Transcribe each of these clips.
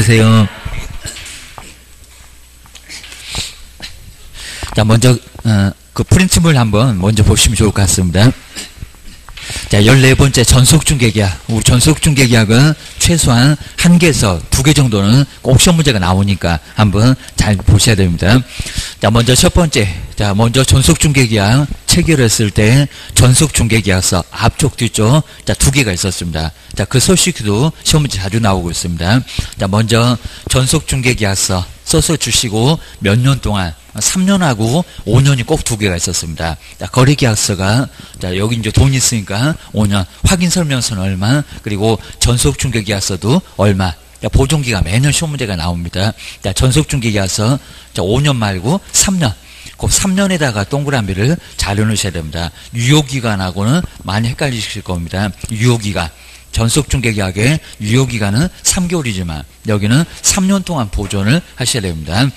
앉으세요. 자, 먼저 그 프린트물 한번 먼저 보시면 좋을 것 같습니다. 자, 14번째 전속중개계약. 우리 전속중개계약은 최소한 1개에서 2개 정도는 꼭 시험 문제가 나오니까 한번 잘 보셔야 됩니다. 자, 먼저 첫 번째. 자, 먼저 전속중개계약 체결했을 때 전속중개계약서 앞쪽 뒤쪽 자, 2개가 있었습니다. 자, 그 소식도 시험 문제 자주 나오고 있습니다. 자, 먼저 전속중개계약서 써서 주시고 몇 년 동안 3년하고 5년이 꼭 2개가 있었습니다. 자, 거래계약서가 자, 여기 이제 돈이 있으니까 5년, 확인설명서는 얼마, 그리고 전속중개계약서도 얼마. 자, 보존기간 매년 시험 문제가 나옵니다. 자, 전속중개계약서 자, 5년 말고 3년. 그 3년에다가 동그라미를 잘 넣으셔야 됩니다. 유효기간하고는 많이 헷갈리실 겁니다. 유효기간. 전속중개계약의 유효기간은 3개월이지만 여기는 3년 동안 보존을 하셔야 됩니다.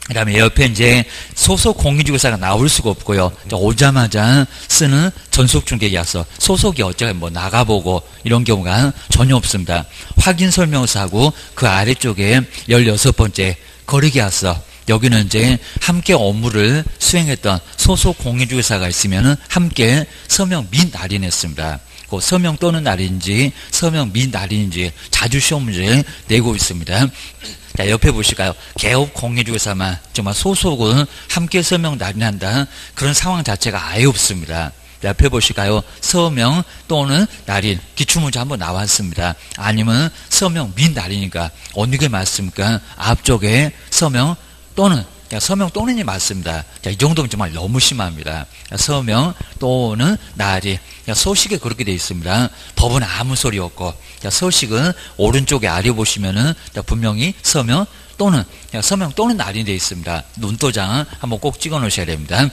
그 다음에 옆에 이제 소속 공인중개사가 나올 수가 없고요. 오자마자 쓰는 전속중개계약서, 소속이 어쩌면 뭐 나가보고 이런 경우가 전혀 없습니다. 확인설명서하고 그 아래쪽에 16번째 거래계약서, 여기는 이제 함께 업무를 수행했던 소속 공인중개사가 있으면은 함께 서명 및 날인했습니다. 그 서명 또는 날인지 서명 및 날인지 자주 시험 문제 내고 있습니다. 자, 옆에 보실까요? 개업 공인중개사만 정말 소속은 함께 서명 날인한다. 그런 상황 자체가 아예 없습니다. 옆에 보실까요? 서명 또는 날인. 기출문제 한번 나왔습니다. 아니면 서명 및 날이니까 어느 게 맞습니까? 앞쪽에 서명 또는 서명 또는이 맞습니다. 자, 이 정도면 정말 너무 심합니다. 서명 또는 날이 서식에 그렇게 되어 있습니다. 법은 아무 소리 없고 서식은 오른쪽에 아래 보시면은 분명히 서명 또는 날이 되어 있습니다. 눈도장 한번 꼭 찍어 놓으셔야 됩니다.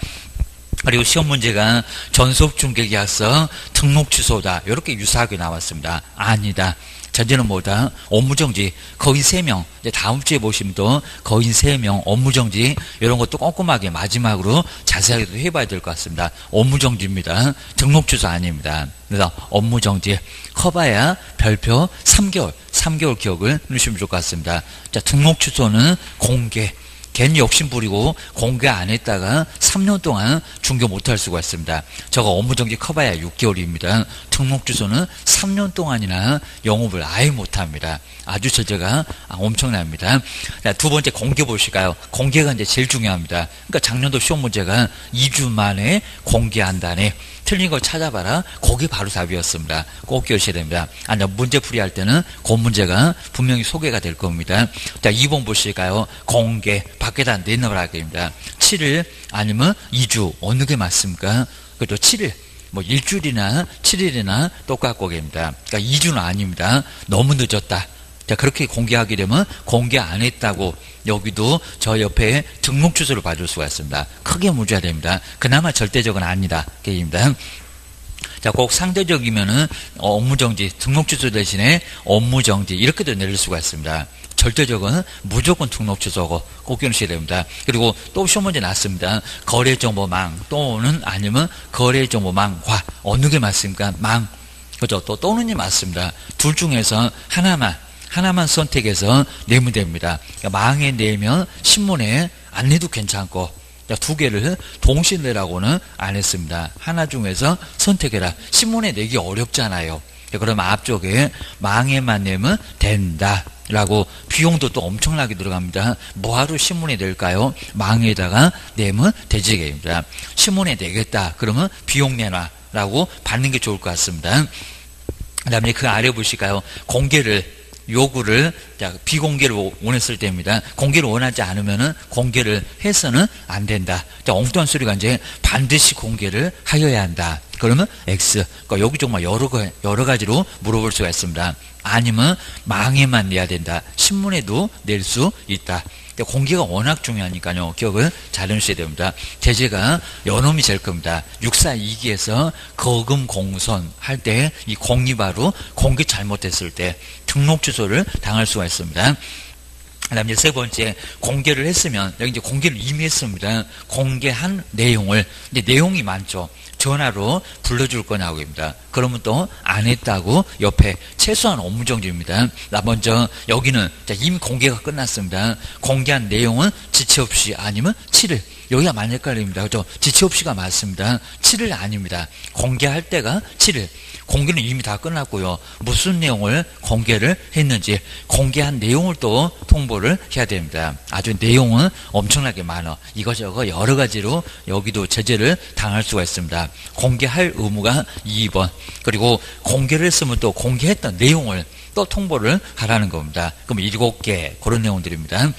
그리고 시험 문제가 전속중개계약서 등록 취소다 이렇게 유사하게 나왔습니다. 아니다. 전제는 뭐다? 업무정지 거의 3명. 이제 다음 주에 보시면 또 거의 3명 업무정지 이런 것도 꼼꼼하게 마지막으로 자세하게 해봐야 될 것 같습니다. 업무정지입니다. 등록 취소 아닙니다. 그래서 업무정지 커봐야 별표 3개월 기억을 넣으시면 좋을 것 같습니다. 자, 등록 취소는 공개. 괜히 욕심 부리고 공개 안 했다가 3년 동안 중개 못할 수가 있습니다. 저거 업무정지 커봐야 6개월입니다. 등록 취소는 3년 동안이나 영업을 아예 못합니다. 아주 처제가 엄청납니다. 자, 두 번째 공개 보실까요? 공개가 이제 제일 중요합니다. 그러니까 작년도 시험 문제가 2주 만에 공개한다네. 틀린 걸 찾아봐라. 거기 바로 답이었습니다. 꼭 기억하셔야 됩니다. 아니, 문제 풀이할 때는 그 문제가 분명히 소개가 될 겁니다. 자, 2번 보실까요? 공개. 밖에다 내놓으라 합니다. 7일 아니면 2주. 어느 게 맞습니까? 그죠? 7일. 뭐 일주일이나 7일이나 똑같고 됩니다. 그러니까 2주는 아닙니다. 너무 늦었다. 자, 그렇게 공개하게 되면 공개 안 했다고 여기도 저 옆에 등록 취소를 받을 수가 있습니다. 크게 문제가 됩니다. 그나마 절대적은 아니다. 게임입니다. 자, 꼭 상대적이면은 업무정지, 등록 취소 대신에 업무정지 이렇게도 내릴 수가 있습니다. 절대적은 무조건 등록 취소고 꼭 기억하셔야 됩니다. 그리고 또 시험 문제 났습니다. 거래정보망 또는 아니면 거래정보망과 어느 게 맞습니까? 망. 그죠? 또는이 맞습니다. 둘 중에서 하나만 선택해서 내면 됩니다. 그러니까 망에 내면 신문에 안 내도 괜찮고 2개를 동시에 내라고는 안 했습니다. 하나 중에서 선택해라. 신문에 내기 어렵잖아요. 그러면 앞쪽에 망에만 내면 된다 라고 비용도 또 엄청나게 들어갑니다. 뭐하러 신문에 낼까요? 망에다가 내면 되지입니다. 신문에 내겠다 그러면 비용 내놔 라고 받는 게 좋을 것 같습니다. 그 다음에 그 아래 보실까요? 공개를 요구를 비공개를 원했을 때입니다. 공개를 원하지 않으면은 공개를 해서는 안 된다. 엉뚱한 소리가 이제 반드시 공개를 하여야 한다. 그러면 X. 그러니까 여기 정말 여러 가지로 물어볼 수가 있습니다. 아니면 망에만 내야 된다. 신문에도 낼 수 있다. 공개가 워낙 중요하니까요. 기억을 잘 해주셔야 됩니다. 제재가 연놈이 제일 겁니다. 642기에서 거금 공선 할 때 이 공리바로 공개 잘못했을 때 등록 취소를 당할 수가 있습니다. 그다음에 세 번째, 공개를 했으면, 여기 이제 공개를 이미 했습니다. 공개한 내용을, 이제 내용이 많죠. 전화로 불러줄 거냐고입니다. 그러면 또 안 했다고 옆에 최소한 업무정지입니다. 먼저 여기는 이미 공개가 끝났습니다. 공개한 내용은 지체 없이 아니면 7일. 여기가 많이 헷갈립니다. 그죠? 지체 없이가 맞습니다. 7일 아닙니다. 공개할 때가 7일. 공개는 이미 다 끝났고요. 무슨 내용을 공개를 했는지 공개한 내용을 또 통보를 해야 됩니다. 아주 내용은 엄청나게 많아. 이거저거 여러 가지로 여기도 제재를 당할 수가 있습니다. 공개할 의무가 2번. 그리고 공개를 했으면 또 공개했던 내용을 또 통보를 하라는 겁니다. 그럼 7개 그런 내용들입니다.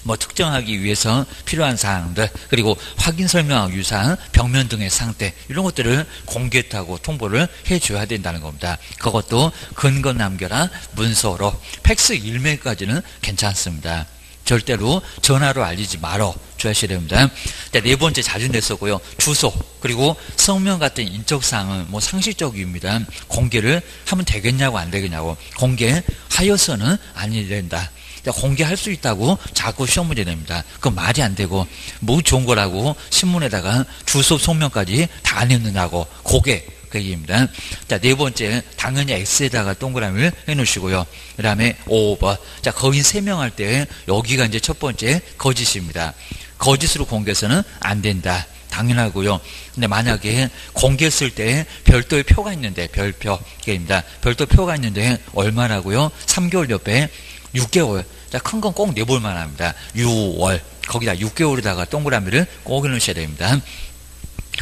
뭐 특정하기 위해서 필요한 사항들, 그리고 확인 설명하고 유사한 벽면 등의 상태, 이런 것들을 공개했다고 통보를 해줘야 된다는 겁니다. 그것도 근거 남겨라 문서로, 팩스 일메일까지는 괜찮습니다. 절대로 전화로 알리지 말어 줘야셔야 됩니다. 네 번째, 자주 냈었고요. 주소 그리고 성명 같은 인적사항은 뭐 상식적입니다. 공개를 하면 되겠냐고 안 되겠냐고. 공개하여서는 아니 된다. 공개할 수 있다고 자꾸 시험 문제 냅니다. 그건 말이 안 되고, 뭐 좋은 거라고 신문에다가 주소 성명까지 다 냈느냐고. 그게 그 얘기입니다. 자, 네 번째, 당연히 X에다가 동그라미를 해놓으시고요. 그 다음에 5번. 자, 거인 3명 할 때 여기가 이제 첫 번째 거짓입니다. 거짓으로 공개해서는 안 된다. 당연하고요. 근데 만약에 공개했을 때 별도의 표가 있는데, 별표입니다. 별도 표가 있는데 얼마라고요? 3개월 옆에 6개월. 자, 큰 건 꼭 내볼만 합니다. 6월. 거기다 6개월에다가 동그라미를 꼭 해놓으셔야 됩니다.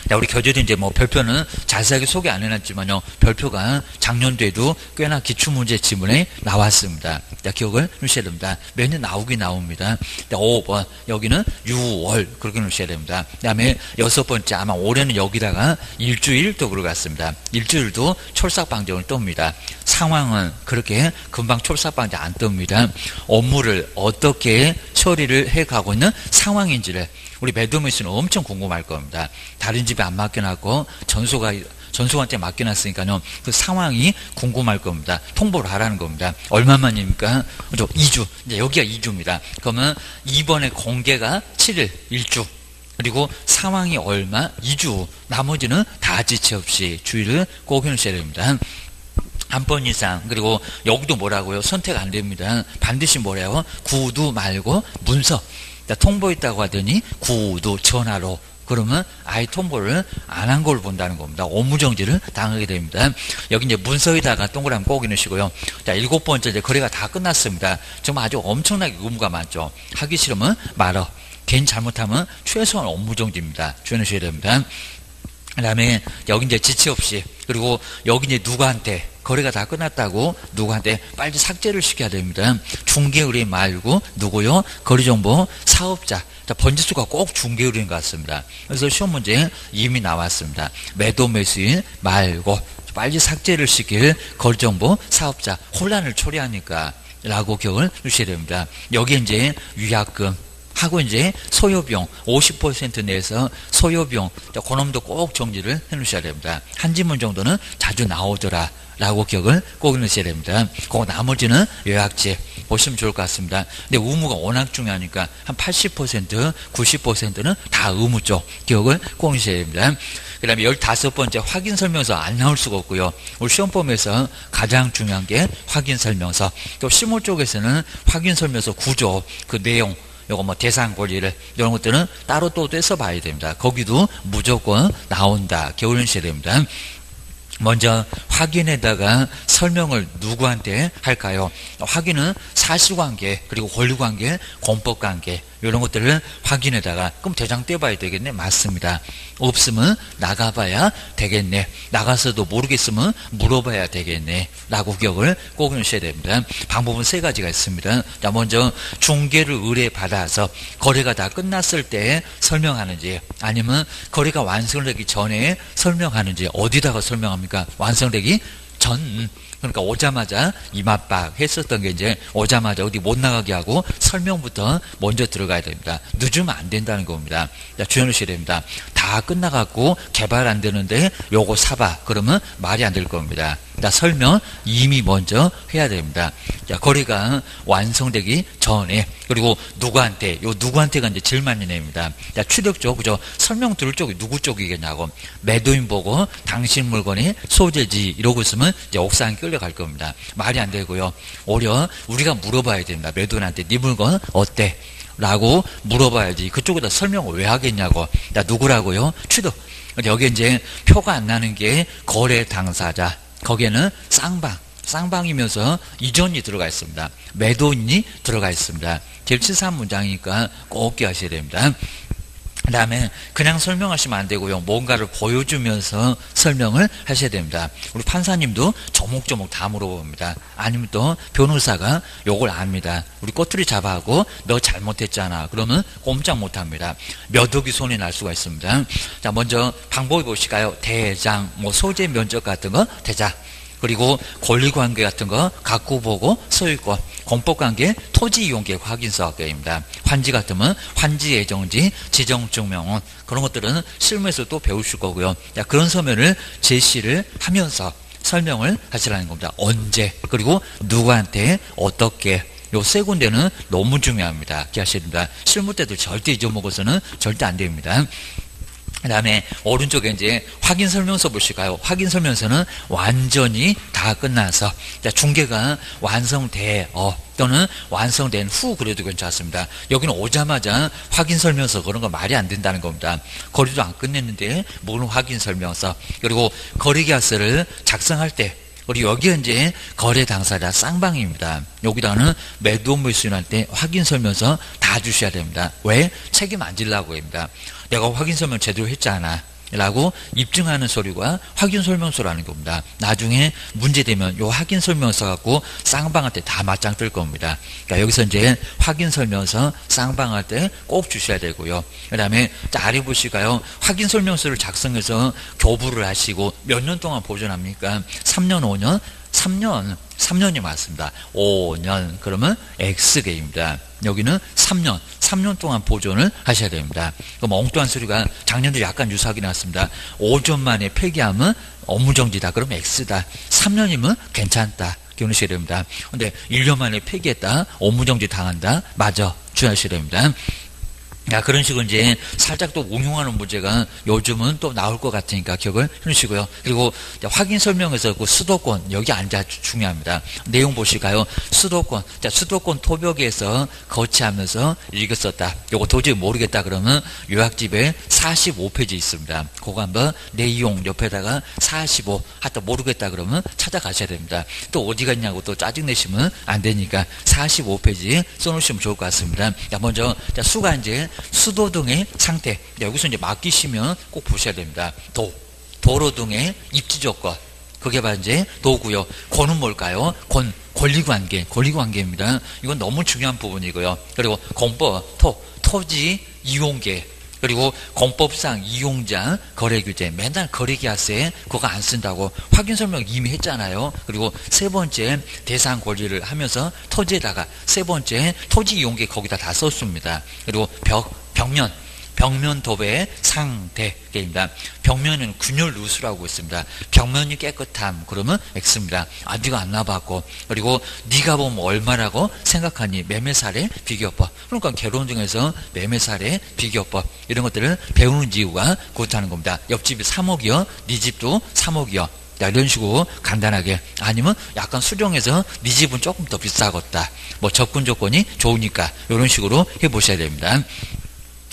자, 우리 교재도 이제 뭐 별표는 자세하게 소개 안 해놨지만요. 별표가 작년도에도 꽤나 기출문제 지문에 나왔습니다. 자, 기억을 해주셔야 됩니다. 매년 나오긴 나옵니다. 자, 5번. 여기는 6월. 그렇게 해주셔야 됩니다. 그 다음에 6번째. 아마 올해는 여기다가 일주일도 들어갔습니다. 일주일도 촐싹방정을 떱니다. 상황은 그렇게 금방 촐싹방정 안 떱니다. 업무를 어떻게 처리를 해가고 있는 상황인지를 우리 매도매수는 엄청 궁금할 겁니다. 다른 집에 안 맡겨놨고 전수관한테 맡겨놨으니까요. 그 상황이 궁금할 겁니다. 통보를 하라는 겁니다. 얼마만입니까? 2주. 이제 여기가 2주입니다. 그러면 이번에 공개가 7일, 1주. 그리고 상황이 얼마? 2주. 나머지는 다 지체 없이 주의를 꼭 해놓으셔야 됩니다. 한 번 이상. 그리고 여기도 뭐라고요? 선택 안 됩니다. 반드시 뭐래요? 구두 말고 문서. 통보했다고 하더니 구두 전화로, 그러면 아예 통보를 안 한 걸 본다는 겁니다. 업무정지를 당하게 됩니다. 여기 이제 문서에다가 동그라미 꼭 넣으시고요. 자, 7번째, 이제 거래가 다 끝났습니다. 정말 아주 엄청나게 의무가 많죠. 하기 싫으면 말어. 괜히 잘못하면 최소한 업무정지입니다. 주의하셔야 됩니다. 그 다음에 여기 이제 지체 없이, 그리고 여기 이제 누구한테 거래가 다 끝났다고 누구한테 빨리 삭제를 시켜야 됩니다. 중개의뢰인 말고 누구요? 거래정보 사업자. 자, 번지수가 꼭 중개의뢰인 같습니다. 그래서 시험 문제 이미 나왔습니다. 매도 매수인 말고 빨리 삭제를 시킬 거래정보 사업자. 혼란을 초래하니까 라고 기억을 주셔야 됩니다. 여기 이제 위약금 하고 이제 소요비용 50% 내에서 소요비용, 그놈도 꼭 정리를 해 놓으셔야 됩니다. 한 지문 정도는 자주 나오더라 라고 기억을 꼭 넣으셔야 됩니다. 그 나머지는 요약지 보시면 좋을 것 같습니다. 근데 의무가 워낙 중요하니까 한 80%, 90%는 다 의무 쪽 기억을 꼭 넣으셔야 됩니다. 그 다음에 15번째, 확인 설명서 안 나올 수가 없고요. 우리 시험범위에서 가장 중요한 게 확인 설명서. 또 실무 쪽에서는 확인 설명서 구조, 그 내용, 요거 뭐 대상 권리를, 이런 것들은 따로 또 떼서 봐야 됩니다. 거기도 무조건 나온다. 겨울연시해야 됩니다. 먼저 확인에다가 설명을 누구한테 할까요? 확인은 사실관계, 그리고 권리관계, 공법관계, 이런 것들을 확인에다가, 그럼 대장 떼봐야 되겠네. 맞습니다. 없으면 나가봐야 되겠네. 나가서도 모르겠으면 물어봐야 되겠네 라고 기억을 꼭 해주셔야 됩니다. 방법은 3가지가 있습니다. 자, 먼저 중개를 의뢰받아서 거래가 다 끝났을 때 설명하는지, 아니면 거래가 완성되기 전에 설명하는지. 어디다가 설명합니까? 완성되기 전. 그러니까 오자마자 이맛박 했었던 게 이제 오자마자 어디 못 나가게 하고 설명부터 먼저 들어가야 됩니다. 늦으면 안 된다는 겁니다. 자, 주의하셔야 됩니다. 다 끝나갖고 개발 안 되는데 요거 사봐. 그러면 말이 안 될 겁니다. 자, 설명 이미 먼저 해야 됩니다. 자, 거래가 완성되기 전에, 그리고 누구한테, 요 누구한테가 이제 제일 많이 냅니다. 자, 추격적, 그죠? 설명 들을 쪽이 누구 쪽이겠냐고. 매도인 보고 당신 물건이 소재지 이러고 있으면 이제 옥상에 끌려갈 겁니다. 말이 안 되고요. 오히려 우리가 물어봐야 됩니다. 매도인한테 네 물건 어때? 라고 물어봐야지. 그쪽에다 설명을 왜 하겠냐고. 자, 누구라고요? 추격. 여기 이제 표가 안 나는 게 거래 당사자. 거기에는 쌍방이면서 이전이 들어가 있습니다. 매도인이 들어가 있습니다. 제일 치사한 문장이니까 꼭 기억하셔야 됩니다. 그 다음에 그냥 설명하시면 안 되고요. 뭔가를 보여주면서 설명을 하셔야 됩니다. 우리 판사님도 조목조목 다 물어봅니다. 아니면 또 변호사가 요걸 압니다. 우리 꼬투리 잡아하고 너 잘못했잖아. 그러면 꼼짝 못합니다. 몇 억이 손이 날 수가 있습니다. 자, 먼저 방법이 보실까요? 대장, 뭐 소재 면적 같은 거 대장. 그리고 권리관계 같은 거 갖고 보고 소유권, 공법관계, 토지이용계 확인서학계입니다. 환지 같으면 환지 예정지, 지정증명원 그런 것들은 실무에서 또 배우실 거고요. 자, 그런 서면을 제시를 하면서 설명을 하시라는 겁니다. 언제, 그리고 누구한테, 어떻게. 요 세 군데는 너무 중요합니다. 기억하셔야 됩니다. 실무 때도 절대 잊어먹어서는 절대 안 됩니다. 그 다음에 오른쪽에 이제 확인 설명서 보실까요? 확인 설명서는 완전히 다 끝나서, 자, 중개가 완성되어 또는 완성된 후 그래도 괜찮습니다. 여기는 오자마자 확인 설명서 그런 거 말이 안 된다는 겁니다. 거래도 안 끝냈는데 뭘 확인 설명서. 그리고 거래계약서를 작성할 때, 그리고 여기에 이제 거래 당사자 쌍방입니다. 여기다가는 매도 물수인한테 확인 설명서 다 주셔야 됩니다. 왜? 책임 안 지려고 합니다. 내가 확인 설명 제대로 했잖아 라고 입증하는 서류가 확인 설명서라는 겁니다. 나중에 문제되면 요 확인 설명서 갖고 쌍방한테 다 맞짱 뜰 겁니다. 그러니까 여기서 이제 확인 설명서 쌍방한테 꼭 주셔야 되고요. 그 다음에 아래 보실까요? 확인 설명서를 작성해서 교부를 하시고 몇 년 동안 보존합니까? 3년, 5년? 3년이 맞습니다. 5년 그러면 X개입니다. 여기는 3년 동안 보존을 하셔야 됩니다. 그럼 엉뚱한 소리가 작년도 약간 유사하게 나왔습니다. 5년 만에 폐기하면 업무정지다. 그러면 X다. 3년이면 괜찮다. 기억하셔야 됩니다. 근데 1년 만에 폐기했다. 업무정지 당한다. 맞아. 주의하셔야 됩니다. 야, 그런 식으로 이제 살짝 또 응용하는 문제가 요즘은 또 나올 것 같으니까 기억을 해주시고요. 그리고 확인 설명에서 그 수도권, 여기 앉아 중요합니다. 내용 보실까요? 수도권. 자, 수도권 토벽에서 거치하면서 읽었었다. 요거 도저히 모르겠다 그러면 요약집에 45페이지 있습니다. 그거 한번 내용 옆에다가 45, 하여튼 모르겠다 그러면 찾아가셔야 됩니다. 또 어디가 있냐고 또 짜증내시면 안 되니까 45페이지 써놓으시면 좋을 것 같습니다. 자, 먼저, 자, 수가 이제 수도 등의 상태. 여기서 이제 맡기시면 꼭 보셔야 됩니다. 도로 등의 입지 조건. 그게 바로 이제 도고요. 권은 뭘까요? 권리관계입니다. 이건 너무 중요한 부분이고요. 그리고 공법, 토지 이용계. 그리고 공법상 이용자 거래규제, 맨날 거래계약서에 그거 안 쓴다고 확인 설명 이미 했잖아요. 그리고 세 번째 대상 권리를 하면서 토지에다가 세 번째 토지 이용계 거기다 다 썼습니다. 그리고 벽면 도배의 상태입니다. 벽면은 균열 누수라고 있습니다. 벽면이 깨끗함 그러면 X입니다. 아, 네가 안 나봤고. 그리고 네가 보면 얼마라고 생각하니? 매매사례 비교법. 그러니까 개론 중에서 매매사례 비교법 이런 것들을 배우는 이유가 그렇다는 겁니다. 옆집이 3억이요. 네 집도 3억이요. 자, 이런 식으로 간단하게. 아니면 약간 수령해서 네 집은 조금 더 비싸겠다. 뭐 접근 조건이 좋으니까 이런 식으로 해보셔야 됩니다.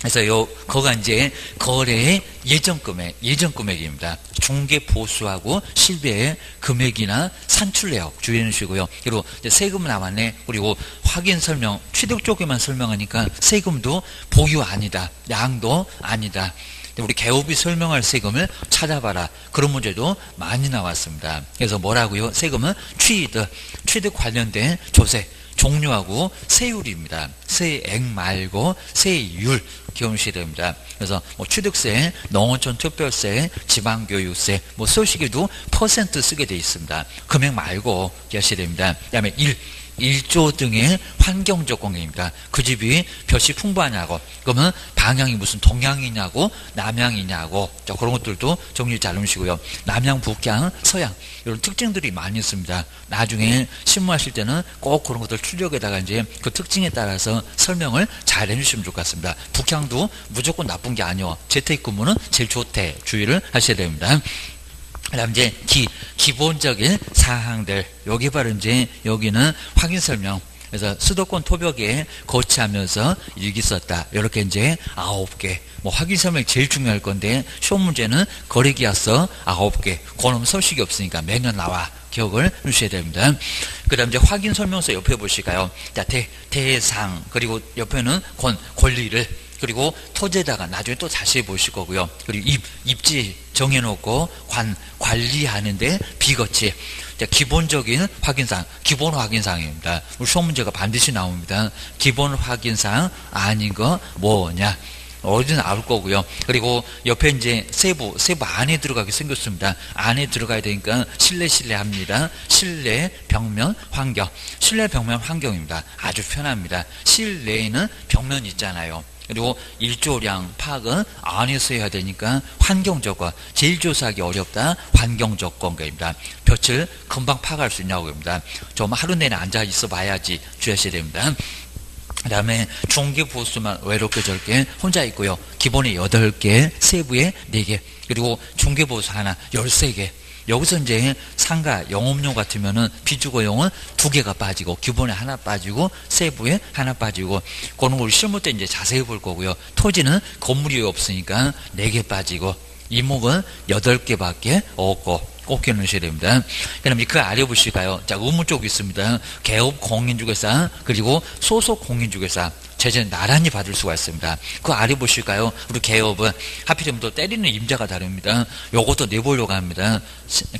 그래서 거가 이제 거래의 예전 금액입니다. 중개 보수하고 실비의 금액이나 산출 내역 주의해 주시고요. 그리고 이제 세금 남았네. 그리고 확인 설명, 취득 쪽에만 설명하니까 세금도 보유 아니다. 양도 아니다. 우리 개업이 설명할 세금을 찾아봐라. 그런 문제도 많이 나왔습니다. 그래서 뭐라고요? 세금은 취득 관련된 조세. 종류하고 세율입니다. 세액 말고 세율 기억하셔야 됩니다. 그래서 뭐 취득세, 농어촌 특별세, 지방교육세, 뭐 소식에도 퍼센트 쓰게 돼 있습니다. 금액 말고 기억하셔야 됩니다. 그 다음에 1조 등의 환경적 공개입니다. 그 집이 볕이 풍부하냐고, 그러면 방향이 무슨 동향이냐고 남향이냐고, 자, 그런 것들도 정리 잘 해주시고요. 남향, 북향, 서양 이런 특징들이 많이 있습니다. 나중에 신문하실 때는 꼭 그런 것들 출력에다가 이제 그 특징에 따라서 설명을 잘 해주시면 좋을 것 같습니다. 북향도 무조건 나쁜 게 아니요. 재택근무는 제일 좋대. 주의를 하셔야 됩니다. 그 다음 이제 기본적인 사항들, 여기 바로 이제 여기는 확인 설명. 그래서 수도권 토벽에 거치하면서 일기 썼다. 이렇게 이제 9개. 뭐 확인 설명이 제일 중요할 건데, 시험 문제는 거래계약서 9개. 그놈 서식이 없으니까 매년 나와. 기억을 해주셔야 됩니다. 그 다음 이제 확인 설명서 옆에 보실까요? 자, 대상, 그리고 옆에는 권리를, 그리고 토지에다가 나중에 또 다시 보실 거고요. 그리고 입지 정해놓고 관리하는데 비거치. 기본적인 확인사항, 기본 확인사항입니다. 우리 시험 문제가 반드시 나옵니다. 기본 확인사항 아닌 거 뭐냐? 어디든 나올 거고요. 그리고 옆에 이제 세부 안에 들어가게 생겼습니다. 안에 들어가야 되니까 실내 합니다. 실내, 벽면, 환경. 실내, 벽면, 환경입니다. 아주 편합니다. 실내에는 벽면 있잖아요. 그리고 일조량 파악은 안에서 해야 되니까 환경적과 제일 조사하기 어렵다. 환경적 공개입니다. 볕을 금방 파악할 수 있냐고 합니다. 좀 하루 내내 앉아 있어 봐야지 주의하셔야 됩니다. 그 다음에 중개 보수만 외롭게 저렇게 혼자 있고요. 기본에 8개, 세부에 4개, 그리고 중개 보수 하나 13개. 여기서 이제 상가, 영업용 같으면은 비주거용은 2개가 빠지고, 기본에 하나 빠지고, 세부에 하나 빠지고, 그런 걸 실무 때 이제 자세히 볼 거고요. 토지는 건물이 없으니까 4개 빠지고, 이목은 8개밖에 없고, 꼭 기억하셔야 됩니다. 그럼 그 아래 보실까요? 자, 의무 쪽이 있습니다. 개업 공인중개사, 그리고 소속 공인중개사. 제재는 나란히 받을 수가 있습니다. 그 아래 보실까요? 우리 개업은 하필이면 또 때리는 임자가 다릅니다. 요것도 내보려고 합니다.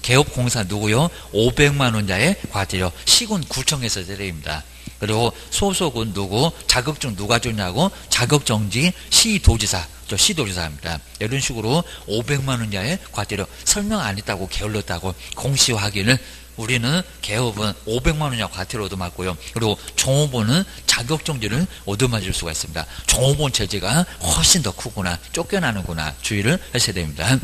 개업공사 누구요? 500만 원자의 과태료. 시군 구청에서 때립니다. 그리고 소속은 누구? 자격증 누가 주냐고? 자격정지 시도지사. 시도지사입니다. 이런 식으로 500만 원자의 과태료. 설명 안 했다고 게을렀다고 공시 확인을. 우리는 개업은 500만 원이나 과태료 얻어맞고요. 그리고 종업원은 자격정지를 얻어맞을 수가 있습니다. 종업원 제재가 훨씬 더 크구나, 쫓겨나는구나 주의를 하셔야 됩니다.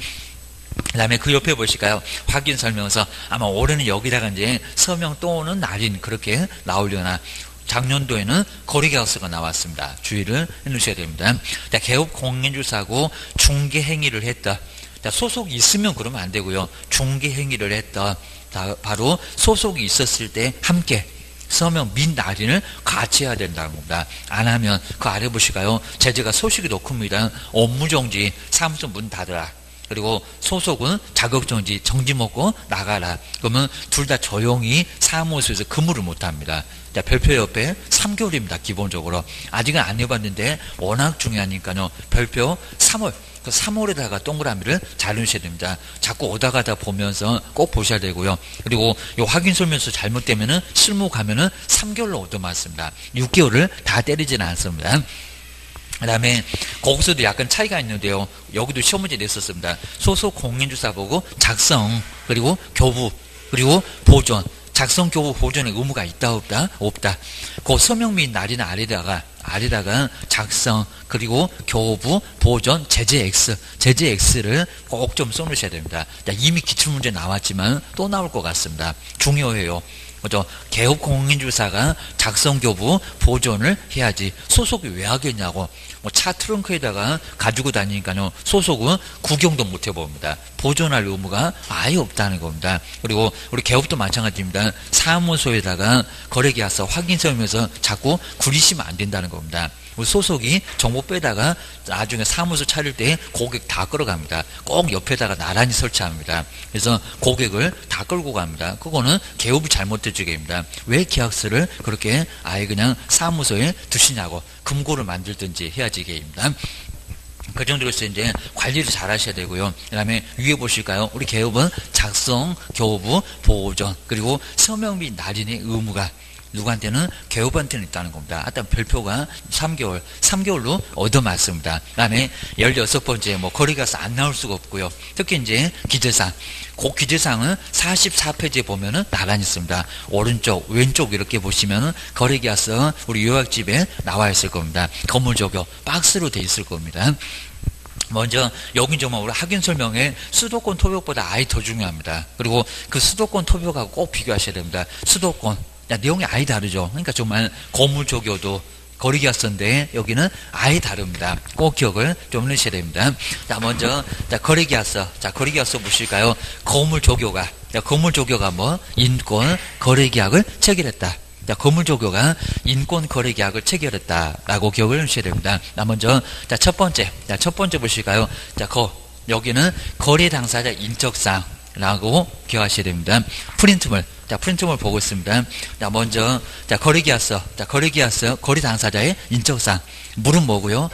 그 다음에 그 옆에 보실까요? 확인 설명서. 아마 올해는 여기다가 이제 서명 또는 날인 그렇게 나오려나. 작년도에는 거래계약서가 나왔습니다. 주의를 해주셔야 됩니다. 자, 개업 공인중개사하고 중개행위를 했다. 자, 소속이 있으면 그러면 안 되고요. 중개행위를 했다. 바로 소속이 있었을 때 함께 서명 및 날인을 같이 해야 된다는 겁니다. 안 하면 그 아래 보실까요? 제재가 소식이 더 큽니다. 업무정지, 사무소 문 닫으라. 그리고 소속은 자격정지, 정지 먹고 나가라. 그러면 둘 다 조용히 사무소에서 근무를 못합니다. 자, 별표 옆에 3개월입니다. 기본적으로. 아직은 안 해봤는데 워낙 중요하니까요. 별표 3월. 그 3월에다가 동그라미를 잘 넣으셔야 됩니다. 자꾸 오다 가다 보면서 꼭 보셔야 되고요. 그리고 이 확인 설명서 잘못되면은 실무 가면은 3개월로 얻어맞습니다. 6개월을 다 때리지는 않습니다. 그 다음에 거기서도 약간 차이가 있는데요. 여기도 시험 문제 냈었습니다. 소속 공인중개사 보고 작성, 그리고 교부, 그리고 보존. 작성, 교부, 보존의 의무가 있다 없다? 없다. 그 서명 및 날이나 아래다가 작성, 그리고 교부, 보존, 제재 X를 꼭 좀 써놓으셔야 됩니다. 이미 기출문제 나왔지만 또 나올 것 같습니다. 중요해요. 그죠? 개업 공인중개사가 작성, 교부, 보존을 해야지. 소속이 왜 하겠냐고. 뭐 차 트렁크에다가 가지고 다니니까요. 소속은 구경도 못 해봅니다. 보존할 의무가 아예 없다는 겁니다. 그리고 우리 개업도 마찬가지입니다. 사무소에다가 거래계약서 확인서면서 자꾸 구리시면 안 된다는 겁니다. 소속이 정보 빼다가 나중에 사무소 차릴 때 고객 다 끌어갑니다. 꼭 옆에다가 나란히 설치합니다. 그래서 고객을 다 끌고 갑니다. 그거는 개업이 잘못된 쪽입니다. 왜 계약서를 그렇게 아예 그냥 사무소에 두시냐고. 금고를 만들든지 해야지 게입니다. 그 정도로 해서 이제 관리를 잘 하셔야 되고요. 그 다음에 위에 보실까요? 우리 개업은 작성, 교부, 보존, 그리고 서명 및 날인의 의무가 누구한테는 개업한테는 있다는 겁니다. 일단 별표가 3개월로 얻어맞습니다. 그다음에 16번째 뭐 거리 가서 안 나올 수가 없고요. 특히 이제 기재상, 그 기재상은 44페이지에 보면은 나란히 있습니다. 오른쪽, 왼쪽 이렇게 보시면은 거리 가서 우리 요약집에 나와 있을 겁니다. 건물 조교 박스로 돼 있을 겁니다. 먼저 여긴 정말 우리 확인 설명에 수도권 토벽보다 아예 더 중요합니다. 그리고 그 수도권 토벽하고 꼭 비교하셔야 됩니다. 수도권 내용이 아예 다르죠. 그러니까 정말 건물 조교도 거리계약서인데 여기는 아예 다릅니다. 꼭 기억을 좀 해주셔야 됩니다. 자, 먼저 거리계약서. 자, 거리계약서 보실까요? 건물 조교가 뭐 인권 거래계약을 체결했다. 자, 건물조교가 인권거래계약을 체결했다라고 기억을 해주셔야 됩니다. 먼저, 첫 번째 보실까요? 여기는 거래 당사자 인적사항라고 기억하셔야 됩니다. 프린트물 보고 있습니다. 먼저, 거래계약서, 거래 당사자의 인적사항. 물은 뭐고요?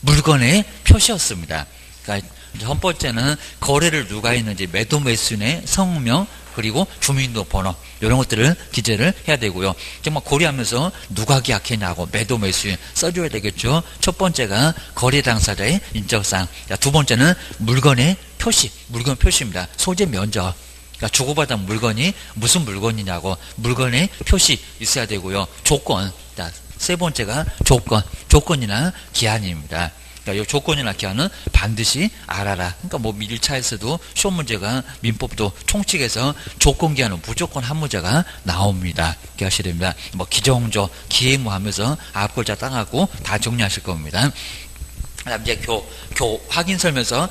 물건의 표시였습니다. 그러니까 첫 번째는 거래를 누가 했는지 매도 매수인의 성명, 그리고 주민등록번호 이런 것들을 기재를 해야 되고요. 정말 고려하면서 누가 계약했냐고 매도 매수인 써줘야 되겠죠. 첫 번째가 거래 당사자의 인적사항. 두 번째는 물건의 표시, 물건 표시입니다. 소재 면적. 그러니까 주고받은 물건이 무슨 물건이냐고 물건의 표시 있어야 되고요. 조건. 세 번째가 조건이나 기한입니다. 그러니까 이 조건이나 기한은 반드시 알아라. 그러니까 뭐 1차에서도 시험 문제가 민법도 총칙에서 조건 기한은 무조건 한 문제가 나옵니다. 기억하셔야 됩니다. 뭐 기정조, 기해무 하면서 앞글자 따갖고 다 정리하실 겁니다. 그다음 이제 확인 설명서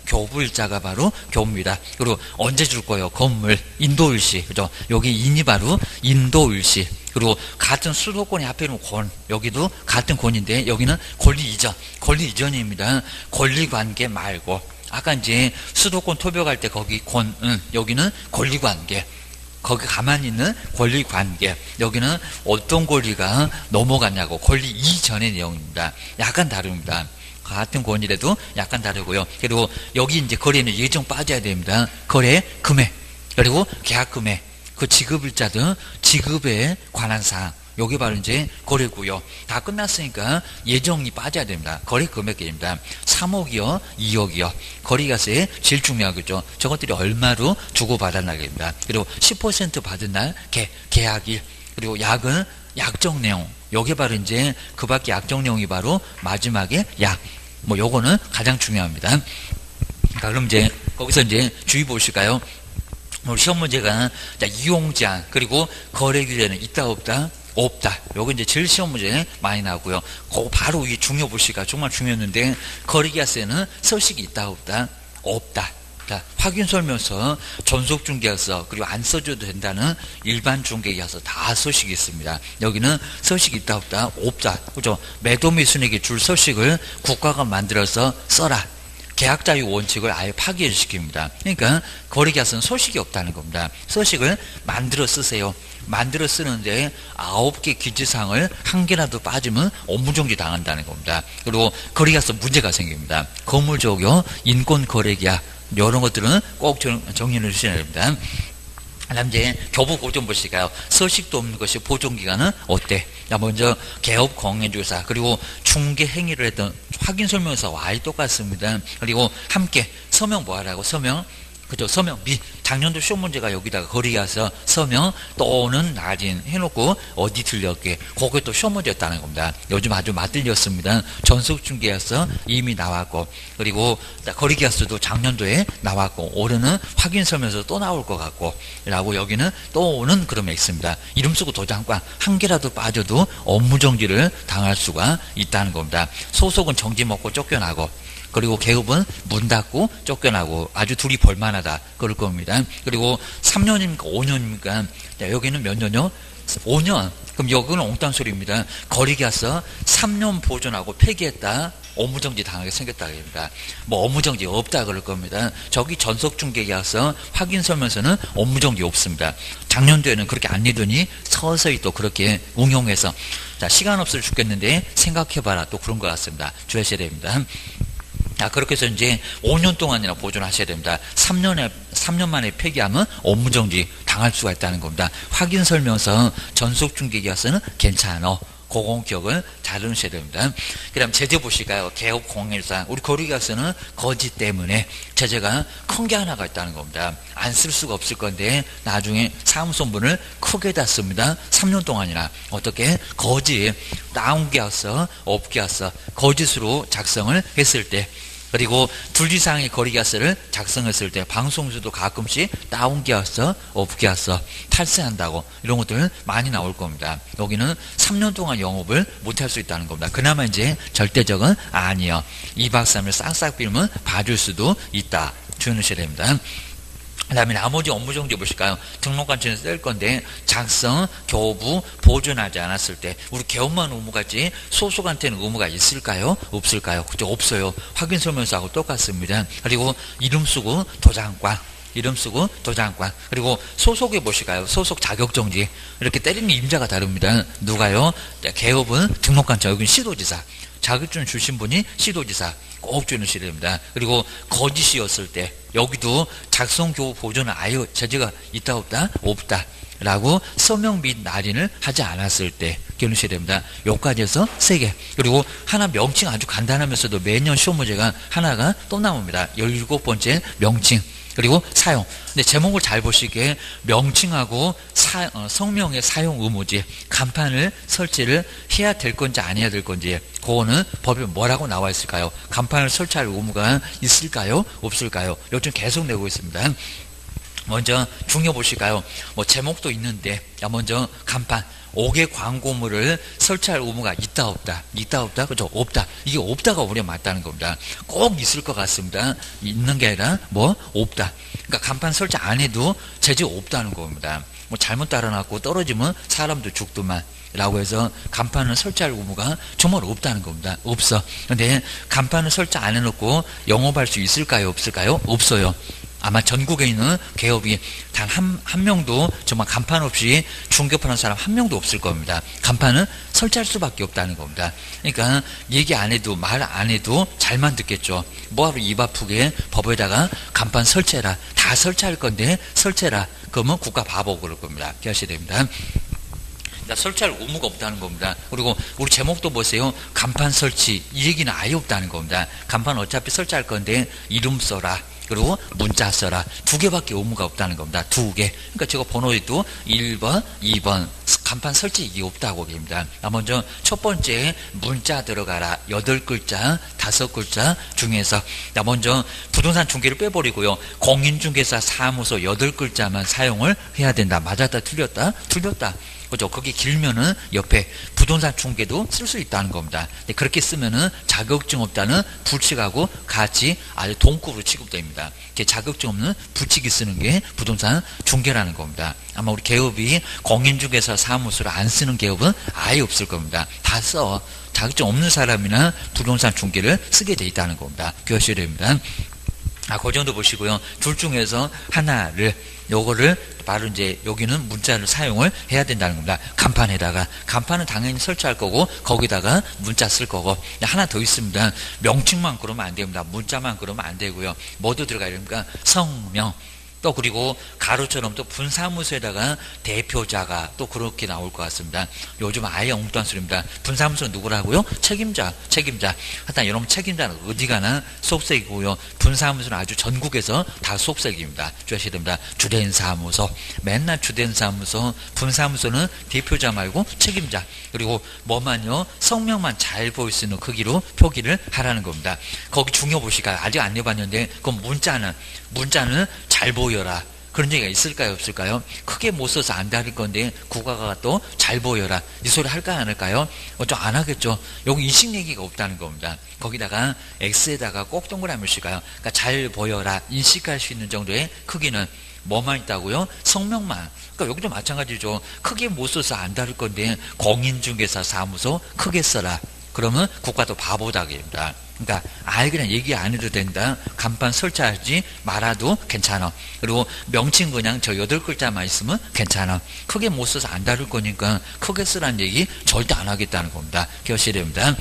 교부일자가 바로 교부입니다. 그리고 언제 줄 거예요? 건물 인도일시, 그죠? 여기 인이 바로 인도일시. 그리고 같은 수도권에 합해놓은 권, 여기도 같은 권인데 여기는 권리 이전입니다. 권리관계 말고 아까 이제 수도권 토벽할 때 거기 여기는 권리관계. 거기 가만히 있는 권리관계. 여기는 어떤 권리가 넘어갔냐고 권리 이전의 내용입니다. 약간 다릅니다. 같은 권이라도 약간 다르고요. 그리고 여기 이제 거래는 예정 빠져야 됩니다. 거래 금액 그리고 계약 금액. 그 지급일자 등 지급에 관한 사항. 여기 바로 이제 거래고요. 다 끝났으니까 예정이 빠져야 됩니다. 거래 금액입니다. 3억이요, 2억이요. 거래가세에 제일 중요하겠죠. 저것들이 얼마로 주고받았나입니다. 그리고 10% 받은 날 계약일. 그리고 약은 약정 내용. 여기 바로 이제 그 밖에 약정 내용이 바로 마지막에 약. 뭐 요거는 가장 중요합니다. 자, 그럼 이제 거기서 이제 주의 보실까요? 시험 문제가 이용 제한 그리고 거래 규제는 있다 없다. 요거 이제 제일 시험 문제 많이 나오고요. 그거 바로 위 중요 보시가 정말 중요했는데 거래계약서에는 서식이 있다 없다. 자, 확인 설명서, 전속 중개약서 그리고 안 써줘도 된다는 일반 중개계약서 다 서식이 있습니다. 여기는 서식이 있다 없다. 그죠? 매도 매수인에게 줄 서식을 국가가 만들어서 써라. 계약자유 원칙을 아예 파기를 시킵니다. 그러니까 거래계약서는 서식이 없다는 겁니다. 서식을 만들어 쓰세요. 만들어 쓰는데 9개 기재사항을 한 개라도 빠지면 업무정지 당한다는 겁니다. 그리고 거래계약서 문제가 생깁니다. 건물조교, 인권거래계약 이런 것들은 꼭 정리를 해주셔야 됩니다. 그다음 이제 교부 고점 보실까요? 서식도 없는 것이 보존기간은 어때? 먼저 개업 공인조사 그리고 중개 행위를 했던 확인 설명서와 아예 똑같습니다. 그리고 함께 서명 뭐하라고 서명 그죠? 서명 작년도 시험 문제가 여기다가 거리가서 서명 또는 날인 해놓고 어디 들렸게 그게 또 시험 문제였다는 겁니다. 요즘 아주 맞들렸습니다. 전속중개약서 이미 나왔고 그리고 거리계약서도 작년도에 나왔고 올해는 확인 설명서 또 나올 것 같고 라고 여기는 또 오는 그런 있습니다. 이름 쓰고 도장과 한 개라도 빠져도 업무정지를 당할 수가 있다는 겁니다. 소속은 정지 먹고 쫓겨나고 그리고 계급은 문 닫고 쫓겨나고 아주 둘이 벌만하다 그럴 겁니다. 그리고 3년입니까 5년입니까? 여기는 몇 년요? 5년. 그럼 여기는 옹딴 소리입니다. 거리계약서 3년 보존하고 폐기했다. 업무정지 당하게 생겼다 합니다. 뭐 업무정지 없다 그럴 겁니다. 저기 전속중개계약서 확인 설명서는 업무정지 없습니다. 작년도에는 그렇게 안 내더니 서서히 또 그렇게 응용해서 시간 없어 죽겠는데 생각해봐라 또 그런 것 같습니다. 주의하셔야 됩니다. 그렇게 해서 이제 5년 동안이나 보존하셔야 됩니다. 3년 만에 폐기하면 업무정지 당할 수가 있다는 겁니다. 확인 설명서 전속중개계약서는 괜찮아. 그건 기억을 잘 넣으셔야 됩니다. 그 다음 제재 보실까요? 개업 공일상. 우리 거리계약서는 거지 때문에 제재가 큰 게 하나가 있다는 겁니다. 안 쓸 수가 없을 건데 나중에 사무소문을 크게 닫습니다. 3년 동안이나. 어떻게? 거지, 다운계약서, 업계약서, 거짓으로 작성을 했을 때, 그리고 둘 이상의 거리계약서를 작성했을 때 방송에서도 가끔씩 다운계약서, 업계약서 탈세한다고 이런 것들 많이 나올 겁니다. 여기는 3년 동안 영업을 못할 수 있다는 겁니다. 그나마 이제 절대적은 아니요. 2박 3일 싹싹 빌면 봐줄 수도 있다. 주의하셔야 됩니다. 그 다음에 나머지 업무정지 보실까요? 등록관청에서 쓸 건데 작성, 교부, 보존하지 않았을 때 우리 개업만 의무같이 소속한테는 의무가 있을까요? 없을까요? 그죠? 없어요. 확인설명서하고 똑같습니다. 그리고 이름 쓰고 도장관, 이름 쓰고 도장관. 그리고 소속에 보실까요? 소속 자격정지. 이렇게 때리는 임자가 다릅니다. 누가요? 개업은 등록관청, 여기는 시도지사. 자격증 주신 분이 시도지사. 꼭 주의하셔야 됩니다. 그리고 거짓이었을 때 여기도 작성, 교부, 보존은 아예 제재가 있다 없다? 없다 라고 서명 및 날인을 하지 않았을 때 기억하셔야 됩니다. 여기까지 해서 3개. 그리고 하나 명칭 아주 간단하면서도 매년 시험 문제가 하나가 또 나옵니다. 17번째 명칭. 그리고 사용. 근데 제목을 잘 보시기에 명칭하고 성명의 사용 의무지, 간판을 설치를 해야 될 건지 안 해야 될 건지, 그거는 법에 뭐라고 나와 있을까요? 간판을 설치할 의무가 있을까요? 없을까요? 요즘 계속 내고 있습니다. 먼저 중요 보실까요? 뭐 제목도 있는데, 먼저 간판. 5개 광고물을 설치할 의무가 있다 없다? 있다 없다? 그죠? 없다. 이게 없다가 오히려 맞다는 겁니다. 꼭 있을 것 같습니다. 있는 게 아니라 뭐 없다. 그러니까 간판 설치 안 해도 제재 없다는 겁니다. 뭐 잘못 따라놨고 떨어지면 사람도 죽더만 라고 해서 간판을 설치할 의무가 정말 없다는 겁니다. 없어. 근데 간판을 설치 안 해놓고 영업할 수 있을까요? 없을까요? 없어요. 아마 전국에 있는 개업이 단 한 명도 정말 간판 없이 중개업하는 사람 한 명도 없을 겁니다. 간판은 설치할 수밖에 없다는 겁니다. 그러니까 얘기 안 해도 말 안 해도 잘만 듣겠죠. 뭐하러 입 아프게 법에다가 간판 설치해라. 다 설치할 건데 설치해라. 그러면 국가 바보 그럴 겁니다. 기하셔야 됩니다. 설치할 의무가 없다는 겁니다. 그리고 우리 제목도 보세요. 간판 설치 이 얘기는 아예 없다는 겁니다. 간판 어차피 설치할 건데 이름 써라. 그리고 문자 써라. 2개밖에 의무가 없다는 겁니다. 2개. 그러니까 제가 번호에도 1번, 2번 간판 설치 이게 없다고 얘기합니다. 먼저 첫 번째 문자 들어가라. 8글자, 5글자 중에서 먼저 부동산 중개를 빼버리고요. 공인중개사 사무소 8글자만 사용을 해야 된다. 맞았다 틀렸다? 틀렸다. 그죠? 거기 길면은 옆에 부동산 중개도 쓸 수 있다는 겁니다. 근데 그렇게 쓰면은 자격증 없다는 불칙하고 같이 아주 동급으로 취급됩니다. 자격증 없는 불칙이 쓰는 게 부동산 중개라는 겁니다. 아마 우리 개업이 공인중개사 사무소를 안 쓰는 개업은 아예 없을 겁니다. 다 써. 자격증 없는 사람이나 부동산 중개를 쓰게 돼 있다는 겁니다. 기억하셔야 됩니다. 그 정도 보시고요. 둘 중에서 하나를, 요거를 바로 이제 여기는 문자를 사용을 해야 된다는 겁니다. 간판에다가. 간판은 당연히 설치할 거고, 거기다가 문자 쓸 거고. 하나 더 있습니다. 명칭만 그러면 안 됩니다. 문자만 그러면 안 되고요. 뭐도 들어가야 됩니까? 성명. 또 그리고 가로처럼 또 분사무소에다가 대표자가 또 그렇게 나올 것 같습니다. 요즘 아예 엉뚱한 소리입니다. 분사무소는 누구라고요? 책임자. 하여튼 여러분 책임자는 어디 가나 속색이고요. 분사무소는 아주 전국에서 다 속색입니다. 주의하셔야 됩니다. 주된 사무소. 맨날 주된 사무소. 분사무소는 대표자 말고 책임자. 그리고 뭐만요? 성명만 잘 보일 수 있는 크기로 표기를 하라는 겁니다. 거기 중요 보실까요? 아직 안 해봤는데 그럼 문자는 잘 보여라. 그런 얘기가 있을까요? 없을까요? 크게 못 써서 안 다릴 건데 국가가 또 잘 보여라. 이 소리 할까요? 안 할까요? 좀 안 하겠죠. 여기 인식 얘기가 없다는 겁니다. 거기다가 X에다가 꼭 동그라미 칠까요? 그러니까 잘 보여라. 인식할 수 있는 정도의 크기는 뭐만 있다고요? 성명만. 그러니까 여기도 마찬가지죠. 크게 못 써서 안 다룰 건데 공인중개사 사무소 크게 써라. 그러면 국가도 바보다입니다. 그러니까 아예 그냥 얘기 안 해도 된다. 간판 설치하지 말아도 괜찮아. 그리고 명칭 그냥 저 8글자만 있으면 괜찮아. 크게 못 써서 안 다룰 거니까 크게 쓰라는 얘기 절대 안 하겠다는 겁니다. 기억하셔야 됩니다.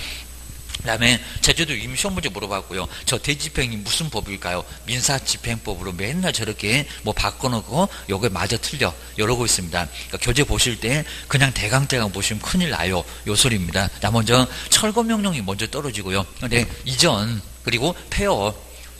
그다음에 제주도 이미 시험 문제 물어봤고요. 저 대집행이 무슨 법일까요? 민사집행법으로 맨날 저렇게 뭐 바꿔놓고 요게 맞아 틀려 이러고 있습니다. 그러니까 교재 보실 때 그냥 대강대강 보시면 큰일 나요. 요 소리입니다. 자, 먼저 철거명령이 먼저 떨어지고요. 근데 이전 그리고 폐허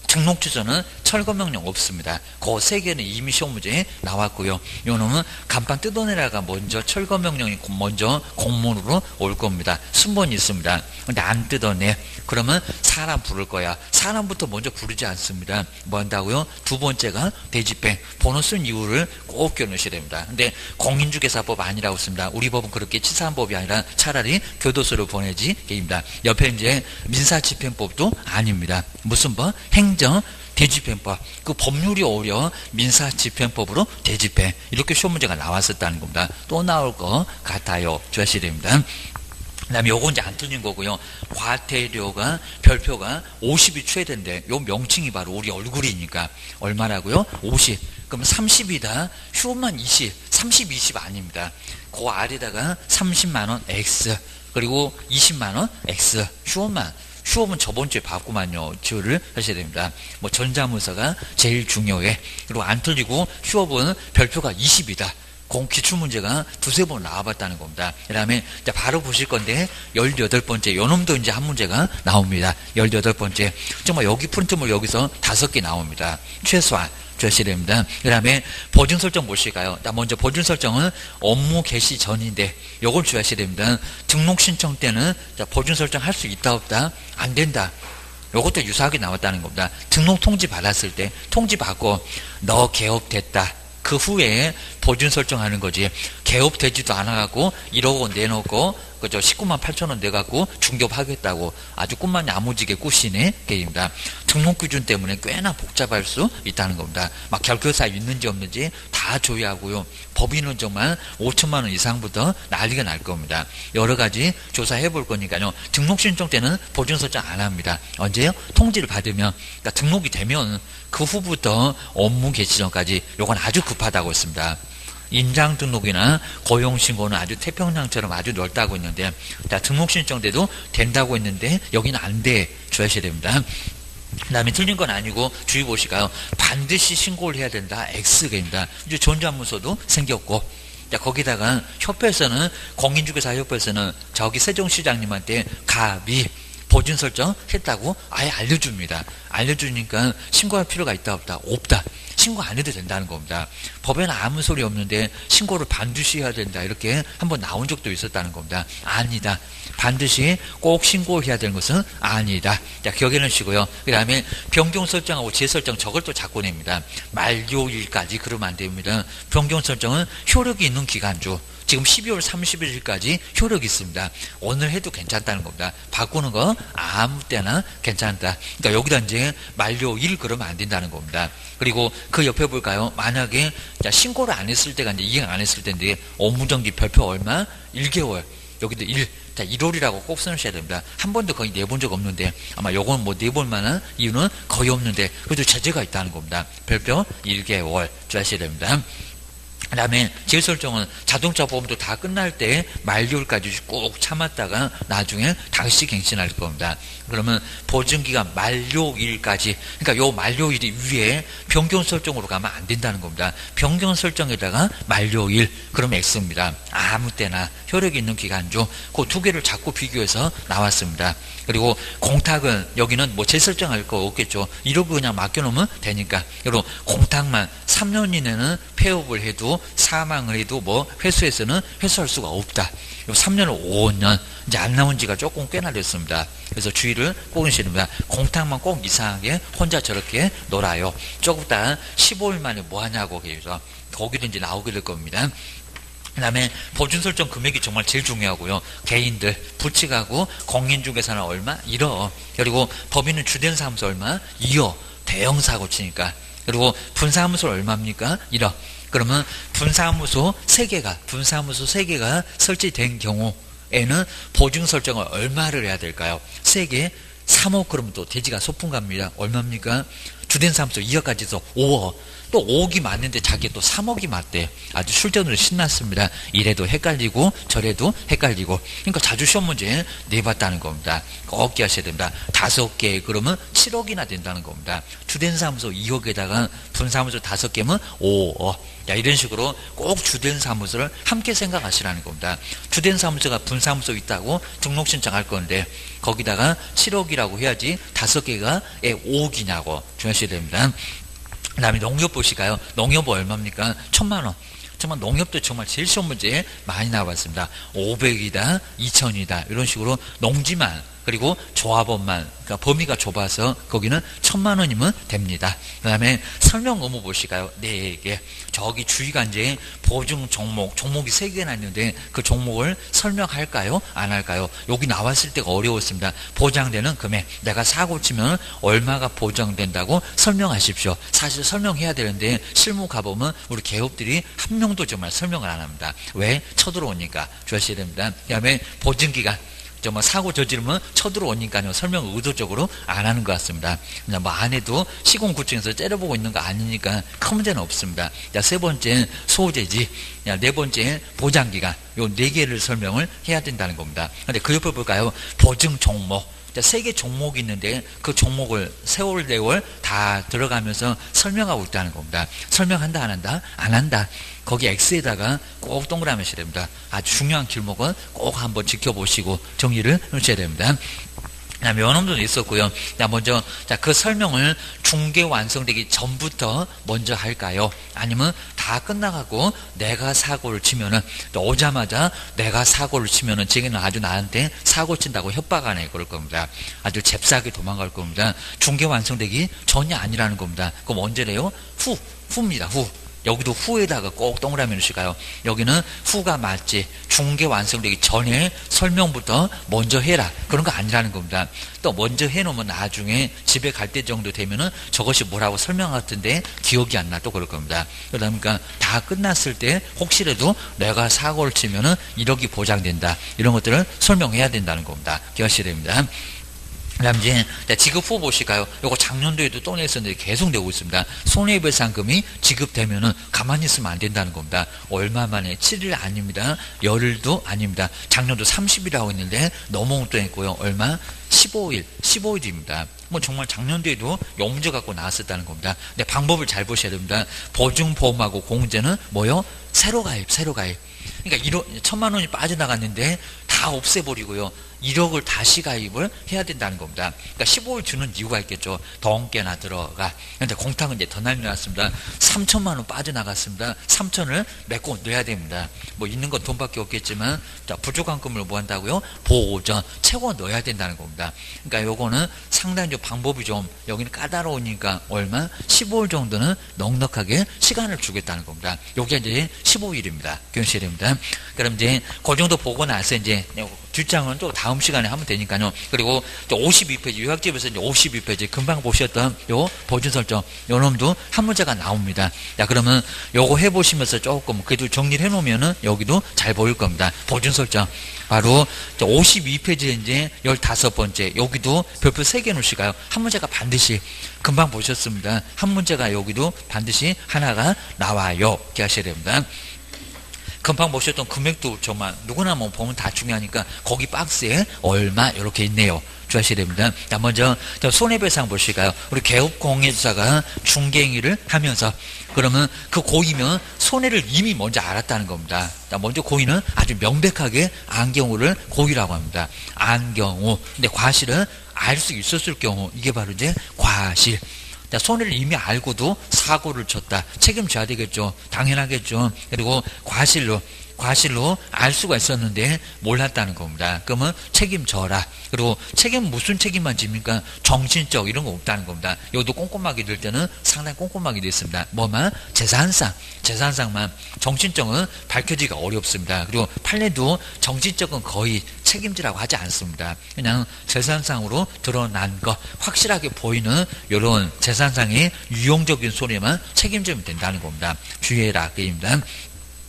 등록주소는 철거명령 없습니다. 그 세 개는 이미 시험 문제에 나왔고요. 요놈은 간판 뜯어내라가 먼저 철거명령이 먼저 공문으로 올 겁니다. 순번이 있습니다. 근데 안 뜯어내. 그러면 사람 부를 거야. 사람부터 먼저 부르지 않습니다. 뭐 한다고요? 두 번째가 대집행. 번호 쓴 이유를 꼭 겨누셔야 됩니다. 근데 공인중개사법 아니라고 씁니다. 우리 법은 그렇게 치사한 법이 아니라 차라리 교도소로 보내지 게입니다. 옆에 이제 민사집행법도 아닙니다. 무슨 법? 행정 대집행법. 그 법률이 오히려 민사집행법으로 대집행. 이렇게 시험 문제가 나왔었다는 겁니다. 또 나올 것 같아요. 주하셔야 됩니다. 그 다음에 요거 이제 안 틀린 거고요. 과태료가, 별표가 50이 최대인데, 요 명칭이 바로 우리 얼굴이니까, 얼마라고요? 50. 그럼 30이다. 휴업만 20. 30, 20 아닙니다. 그 아래다가 30만원 X. 그리고 20만원 X. 휴업만. 휴업은 저번 주에 봤구만요. 지우를 하셔야 됩니다. 뭐 전자문서가 제일 중요해. 그리고 안 틀리고 휴업은 별표가 20이다. 공 기출문제가 두세 번 나와봤다는 겁니다. 그 다음에 바로 보실 건데 18번째 요놈도 이제 한 문제가 나옵니다. 18번째 정말 여기 프린트물 여기서 5개 나옵니다. 최소한 주셔야 됩니다. 그 다음에 보증 설정 보실까요? 먼저 보증 설정은 업무 개시 전인데 요걸 주셔야 됩니다. 등록 신청 때는 보증 설정 할 수 있다 없다? 안 된다. 요것도 유사하게 나왔다는 겁니다. 등록 통지 받았을 때 통지 받고 너 개업됐다. 그 후에 보증 설정하는 거지. 개업되지도 않아갖고 1억 원 내놓고 그저 19만 8천 원 내갖고 중개업하겠다고 아주 꿈만 야무지게 꾸시네 게입니다. 등록 기준 때문에 꽤나 복잡할 수 있다는 겁니다. 막 결격사 있는지 없는지 다 조회하고요. 법인은 정말 5천만 원 이상부터 난리가 날 겁니다. 여러 가지 조사해 볼 거니까요. 등록 신청 때는 보증 설정 안 합니다. 언제요? 통지를 받으면. 그러니까 등록이 되면 그 후부터 업무 개시 전까지 요건 아주 급하다고 했습니다. 인장 등록이나 고용 신고는 아주 태평양처럼 아주 넓다고 했는데, 자, 등록 신청 때도 된다고 했는데 여기는 안 돼. 주셔야 됩니다. 그 다음에 틀린 건 아니고 주의 보실까요? 반드시 신고를 해야 된다. X입니다. 이제 전자문서도 생겼고, 자, 거기다가 협회에서는 공인중개사 협회에서는 저기 세종시장님한테 갑이 보증 설정 했다고 아예 알려줍니다. 알려주니까 신고할 필요가 있다 없다? 없다. 신고 안 해도 된다는 겁니다. 법에는 아무 소리 없는데 신고를 반드시 해야 된다 이렇게 한번 나온 적도 있었다는 겁니다. 아니다. 반드시 꼭 신고해야 되는 것은 아니다. 자, 기억해 놓으시고요. 그 다음에 변경 설정하고 재설정 저걸 또 자꾸 냅니다. 만료일까지 그러면 안 됩니다. 변경 설정은 효력이 있는 기간주. 지금 12월 31일까지 효력이 있습니다. 오늘 해도 괜찮다는 겁니다. 바꾸는 거 아무 때나 괜찮다. 그러니까 여기다 이제 만료일 그러면 안 된다는 겁니다. 그리고 그 옆에 볼까요? 만약에 자, 신고를 안 했을 때가 이제 이행 안 했을 텐데 업무정지 별표 얼마? 1개월. 여기도 1. 자, 1월이라고 꼭 써주셔야 됩니다. 한 번도 거의 내본 적 없는데 아마 요건 뭐 내볼 만한 이유는 거의 없는데 그래도 제재가 있다는 겁니다. 별표 1개월 주셔야 됩니다. 그 다음에 재설정은 자동차 보험도 다 끝날 때 만료일까지 꼭 참았다가 나중에 다시 갱신할 겁니다. 그러면 보증기간 만료일까지, 그러니까 요 만료일이 위에 변경 설정으로 가면 안 된다는 겁니다. 변경 설정에다가 만료일, 그러면 X입니다. 아무 때나 효력이 있는 기간중 그 두 개를 자꾸 비교해서 나왔습니다. 그리고 공탁은 여기는 뭐 재설정할 거 없겠죠. 이러고 그냥 맡겨놓으면 되니까. 그리고 공탁만 3년 이내는 폐업을 해도 사망을 해도 뭐 회수해서는 회수할 수가 없다. 3년을 5년 이제 안 나온 지가 조금 꽤나 됐습니다. 그래서 주의를 꼭 하셔야 됩니다. 공탁만 꼭 이상하게 혼자 저렇게 놀아요. 조금 있다 15일 만에 뭐 하냐고 그래서 거기도 이제 나오게 될 겁니다. 그 다음에 보증 설정 금액이 정말 제일 중요하고요. 개인들 부칙하고 공인중개사는 얼마? 1억. 그리고 법인은 주된 사무소 얼마? 2억. 대형 사고 치니까. 그리고 분사무소 얼마입니까? 1억. 그러면 분사무소 3개가 설치된 경우에는 보증 설정을 얼마를 해야 될까요? 3개 3억. 그러면 또 대지가 소풍 갑니다. 얼마입니까? 주된 사무소 2억까지 해서 5억. 또 5억이 맞는데 자기 또 3억이 맞대. 아주 출전으로 신났습니다. 이래도 헷갈리고 저래도 헷갈리고. 그러니까 자주 시험 문제 내봤다는 겁니다. 꼭 기하셔야 됩니다. 5개 그러면 7억이나 된다는 겁니다. 주된 사무소 2억에다가 분사무소 5개면 5억. 야, 이런 식으로 꼭 주된 사무소를 함께 생각하시라는 겁니다. 주된 사무소가 분사무소 있다고 등록 신청할 건데 거기다가 7억이라고 해야지 5개가 5억이냐고 주의하셔야 됩니다. 그 다음에 농협 보시까요? 농협 얼마입니까? 1,000만 원. 정말 농협도 정말 제일 시험 문제 많이 나와봤습니다. 500이다, 2000이다 이런 식으로 농지만 그리고 조합원만, 그러니까 범위가 좁아서 거기는 1,000만 원이면 됩니다. 그 다음에 설명 의무 보실까요? 4개. 저기 주의관제에 보증 종목이 3개나 있는데 그 종목을 설명할까요? 안 할까요? 여기 나왔을 때가 어려웠습니다. 보장되는 금액, 내가 사고 치면 얼마가 보장된다고 설명하십시오. 사실 설명해야 되는데 실무 가보면 우리 개업들이 한 명도 정말 설명을 안 합니다. 왜? 쳐들어오니까 주의하셔야 됩니다. 그 다음에 보증기간, 정말 사고 저지르면 쳐들어오니까요 설명을 의도적으로 안 하는 것 같습니다. 그냥 뭐 안 해도 시공구청에서 째려보고 있는 거 아니니까 큰 문제는 없습니다. 자, 3번째 소재지, 야, 4번째 보장기간, 요 4개를 설명을 해야 된다는 겁니다. 근데 그 옆에 볼까요? 보증 종목. 3개 종목이 있는데 그 종목을 세월 대월 다 들어가면서 설명하고 있다는 겁니다. 설명한다 안 한다? 안 한다. 거기 X에다가 꼭 동그라미 하셔야 됩니다. 아주 중요한 길목은 꼭 한번 지켜보시고 정리를 해주셔야 됩니다. 면허도 있었고요. 자, 먼저, 그 설명을 중개 완성되기 전부터 먼저 할까요? 아니면 다 끝나가고 내가 사고를 치면은, 오자마자 내가 사고를 치면은, 지금은 아주 나한테 사고 친다고 협박하네, 그럴 겁니다. 아주 잽싸게 도망갈 겁니다. 중개 완성되기 전이 아니라는 겁니다. 그럼 언제래요? 후입니다, 후. 여기도 후에다가 꼭 동그라미 넣으실까요? 여기는 후가 맞지. 중개 완성되기 전에 설명부터 먼저 해라. 그런 거 아니라는 겁니다. 또 먼저 해놓으면 나중에 집에 갈 때 정도 되면은 저것이 뭐라고 설명하던데 기억이 안 나. 또 그럴 겁니다. 그러니까 다 끝났을 때 혹시라도 내가 사고를 치면은 1억이 보장된다. 이런 것들을 설명해야 된다는 겁니다. 기억하셔야 됩니다. 그 다음 이제 지급 후 보실까요? 요거 작년도에도 또 냈었는데 계속 내고 있습니다. 손해배상금이 지급되면은 가만히 있으면 안 된다는 겁니다. 얼마 만에 7일 아닙니다. 열흘도 아닙니다. 작년도 30일이라고 했는데 넘어온 또 했고요. 얼마? 15일입니다. 뭐 정말 작년도에도 요 문제 갖고 나왔었다는 겁니다. 근데 방법을 잘 보셔야 됩니다. 보증보험하고 공제는 뭐요? 새로 가입. 그러니까 1,000만 원이 빠져나갔는데 다 없애버리고요. 1억을 다시 가입을 해야 된다는 겁니다. 그러니까 15일 주는 이유가 있겠죠. 덩깨나 들어가. 그런데 공탁은 이제 더 난리 났습니다. 3,000만 원 빠져나갔습니다. 3,000을 메꿔 넣어야 됩니다. 뭐 있는 건 돈밖에 없겠지만, 자, 부족한 금을 뭐 한다고요? 보전, 채워 넣어야 된다는 겁니다. 그러니까 요거는 상당히 좀 방법이 좀, 여기는 까다로우니까 얼마? 15일 정도는 넉넉하게 시간을 주겠다는 겁니다. 요게 이제 15일입니다. 교육시에 됩니다. 그럼 이제 그 정도 보고 나서 이제 뒷장은 또 다음 시간에 하면 되니까요. 그리고 또 52페이지, 요약집에서 이제 52페이지, 금방 보셨던 요 보증 설정, 요 놈도 한 문제가 나옵니다. 자, 그러면 요거 해보시면서 조금 그래도 정리를 해놓으면은 여기도 잘 보일 겁니다. 보증 설정. 바로 52페이지에 이제 15번째, 여기도 별표 3개 놓으시가요. 한 문제가 반드시, 금방 보셨습니다. 한 문제가 여기도 반드시 하나가 나와요. 이렇게 하셔야 됩니다. 금방 보셨던 금액도 정말 누구나 뭐 보면 다 중요하니까 거기 박스에 얼마 이렇게 있네요. 주의하셔야 됩니다. 자, 먼저 손해배상 보실까요? 우리 개업공인사가 중개행위를 하면서 그러면 그 고의면 손해를 이미 먼저 알았다는 겁니다. 자, 먼저 고의는 아주 명백하게 안경우를 고의라고 합니다. 안경우. 근데 과실은 알 수 있었을 경우 이게 바로 이제 과실. 자, 손해를 이미 알고도 사고를 쳤다. 책임져야 되겠죠. 당연하겠죠. 그리고 과실로 알 수가 있었는데 몰랐다는 겁니다. 그러면 책임져라. 그리고 책임 무슨 책임만 집니까? 정신적 이런 거 없다는 겁니다. 여기도 꼼꼼하게 될 때는 상당히 꼼꼼하게 됐습니다. 뭐만? 재산상만. 정신적은 밝혀지기가 어렵습니다. 그리고 판례도 정신적은 거의 책임지라고 하지 않습니다. 그냥 재산상으로 드러난 거, 확실하게 보이는 이런 재산상의 유용적인 손해만 책임지면 된다는 겁니다. 주의해라. 그입니다.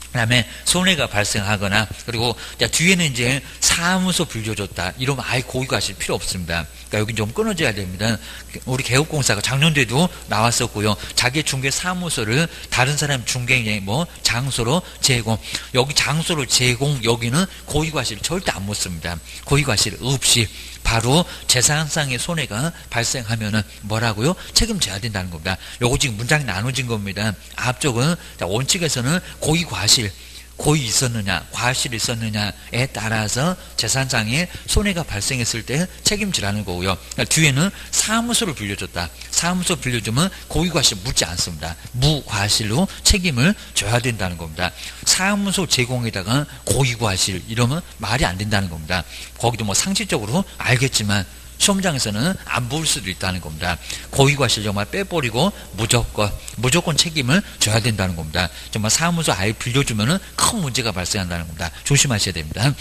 그 다음에 손해가 발생하거나, 그리고 뒤에는 이제 사무소 빌려줬다. 이러면 아예 고의가 하실 필요 없습니다. 그러니까 여기 좀 끊어져야 됩니다. 우리 개업공사가 작년도에도 나왔었고요. 자기 중개 사무소를 다른 사람 중개에 뭐 장소로 제공. 여기 장소로 제공, 여기는 고의과실 절대 안 묻습니다. 고의과실 없이 바로 재산상의 손해가 발생하면은 뭐라고요? 책임져야 된다는 겁니다. 요거 지금 문장이 나눠진 겁니다. 앞쪽은 원칙에서는 고의과실, 고의 있었느냐, 과실이 있었느냐에 따라서 재산상의 손해가 발생했을 때 책임지라는 거고요. 뒤에는 사무소를 빌려줬다. 사무소 빌려주면 고의과실 묻지 않습니다. 무과실로 책임을 져야 된다는 겁니다. 사무소 제공에다가 고의과실 이러면 말이 안 된다는 겁니다. 거기도 뭐 상식적으로 알겠지만 시험장에서는 안 볼 수도 있다는 겁니다. 고의과실 정말 빼버리고 무조건 책임을 져야 된다는 겁니다. 정말 사무소 아예 빌려주면은 큰 문제가 발생한다는 겁니다. 조심하셔야 됩니다.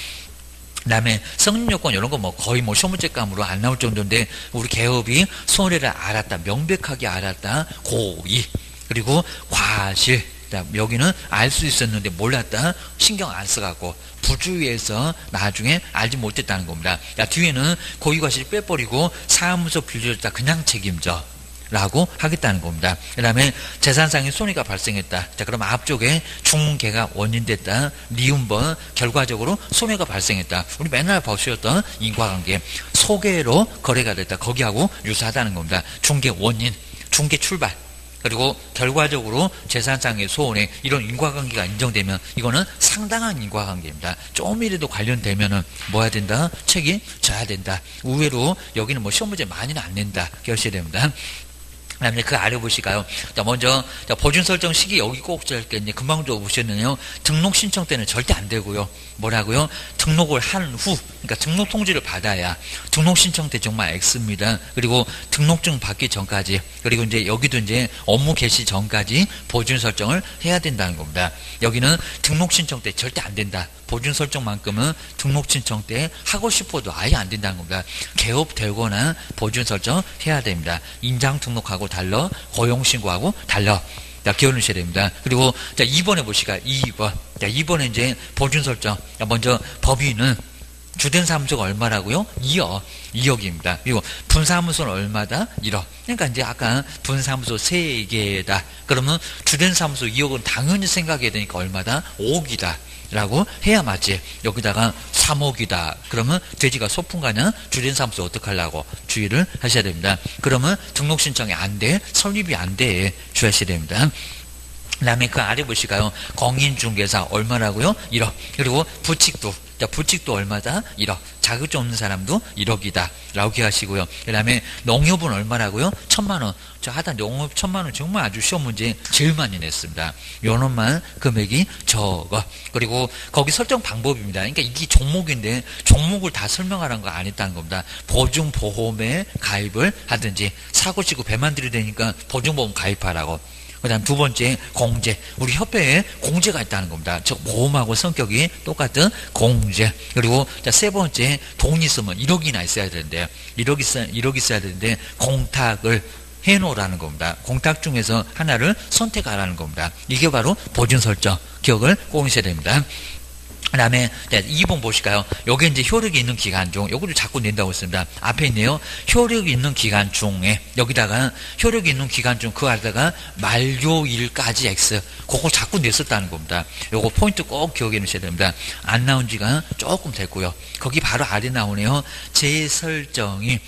그 다음에 성립요건 이런 거 뭐 거의 뭐 시험 문제감으로 안 나올 정도인데 우리 개업이 손해를 알았다, 명백하게 알았다, 고의, 그리고 과실. 여기는 알 수 있었는데 몰랐다, 신경 안 써갖고 부주의해서 나중에 알지 못했다는 겁니다. 뒤에는 고의과실 빼버리고 사무소 빌려줬다 그냥 책임져 라고 하겠다는 겁니다. 그 다음에 재산상의 손해가 발생했다. 자, 그럼 앞쪽에 중개가 원인됐다, 니은번 결과적으로 손해가 발생했다. 우리 맨날 보셨던 인과관계, 소개로 거래가 됐다, 거기하고 유사하다는 겁니다. 중개 원인, 중개 출발, 그리고 결과적으로 재산상의 손해, 이런 인과관계가 인정되면 이거는 상당한 인과관계입니다. 조금이라도 관련되면은 뭐 해야 된다? 책임져야 된다. 의외로 여기는 뭐 시험 문제 많이는 안 낸다. 기억하셔야 됩니다. 그 다음에 그 아래 보실까요? 자, 먼저, 보증 설정 시기 여기 꼭 짧게 금방도 보셨는데요. 등록 신청 때는 절대 안 되고요. 뭐라고요? 등록을 한 후, 그러니까 등록 통지를 받아야 등록 신청 때 정말 X입니다. 그리고 등록증 받기 전까지, 그리고 이제 여기도 이제 업무 개시 전까지 보증 설정을 해야 된다는 겁니다. 여기는 등록 신청 때 절대 안 된다. 보증 설정만큼은 등록 신청 때 하고 싶어도 아예 안 된다는 겁니다. 개업 되거나 보증 설정 해야 됩니다. 인장 등록하고 달라, 고용 신고하고 달라. 자, 기억하셔야 됩니다. 그리고 자, 2번에 보시까 2번. 자, 2번에 이제 보증 설정. 자, 먼저 법인은 주된 사무소가 얼마라고요? 2억입니다. 그리고 분사무소는 얼마다? 1억. 그러니까 이제 아까 분사무소 3개다. 그러면 주된 사무소 2억은 당연히 생각해야 되니까 얼마다? 5억이다. 라고 해야 맞지. 여기다가 3억이다. 그러면 돼지가 소풍 가냐? 주된 사무소 어떡하려고 주의를 하셔야 됩니다. 그러면 등록 신청이 안 돼. 설립이 안 돼. 주의하셔야 됩니다. 그 다음에 그 아래 보실까요? 공인중개사 얼마라고요? 1억. 그리고 부칙도. 자, 부칙도 얼마다? 1억. 자격증 없는 사람도 1억이다. 라고 기억하시고요. 그 다음에 농협은 얼마라고요? 1,000만원. 저 하다 농협 1,000만원 정말 아주 시험 문제 제일 많이 냈습니다. 요놈만 금액이 적어. 그리고 거기 설정 방법입니다. 그러니까 이게 종목인데 종목을 다 설명하라는 거 안 했다는 겁니다. 보증보험에 가입을 하든지 사고치고 배만 들이대니까 보증보험 가입하라고. 그 다음 두 번째 공제. 우리 협회에 공제가 있다는 겁니다. 즉 보험하고 성격이 똑같은 공제. 그리고 자, 세 번째 돈이 있으면 1억이나 있어야 되는데 1억 있어야 되는데 공탁을 해놓으라는 겁니다. 공탁 중에서 하나를 선택하라는 겁니다. 이게 바로 보증 설정. 기억을 꼭 하셔야 됩니다. 그 다음에 2번 보실까요? 여기 이제 효력이 있는 기간 중, 요거를 자꾸 낸다고 했습니다. 앞에 있네요. 효력이 있는 기간 중에, 여기다가 효력이 있는 기간 중 그 아래다가 만료일까지 X. 그걸 자꾸 냈었다는 겁니다. 요거 포인트 꼭 기억해 놓으셔야 됩니다. 안 나온 지가 조금 됐고요. 거기 바로 아래 나오네요. 재설정이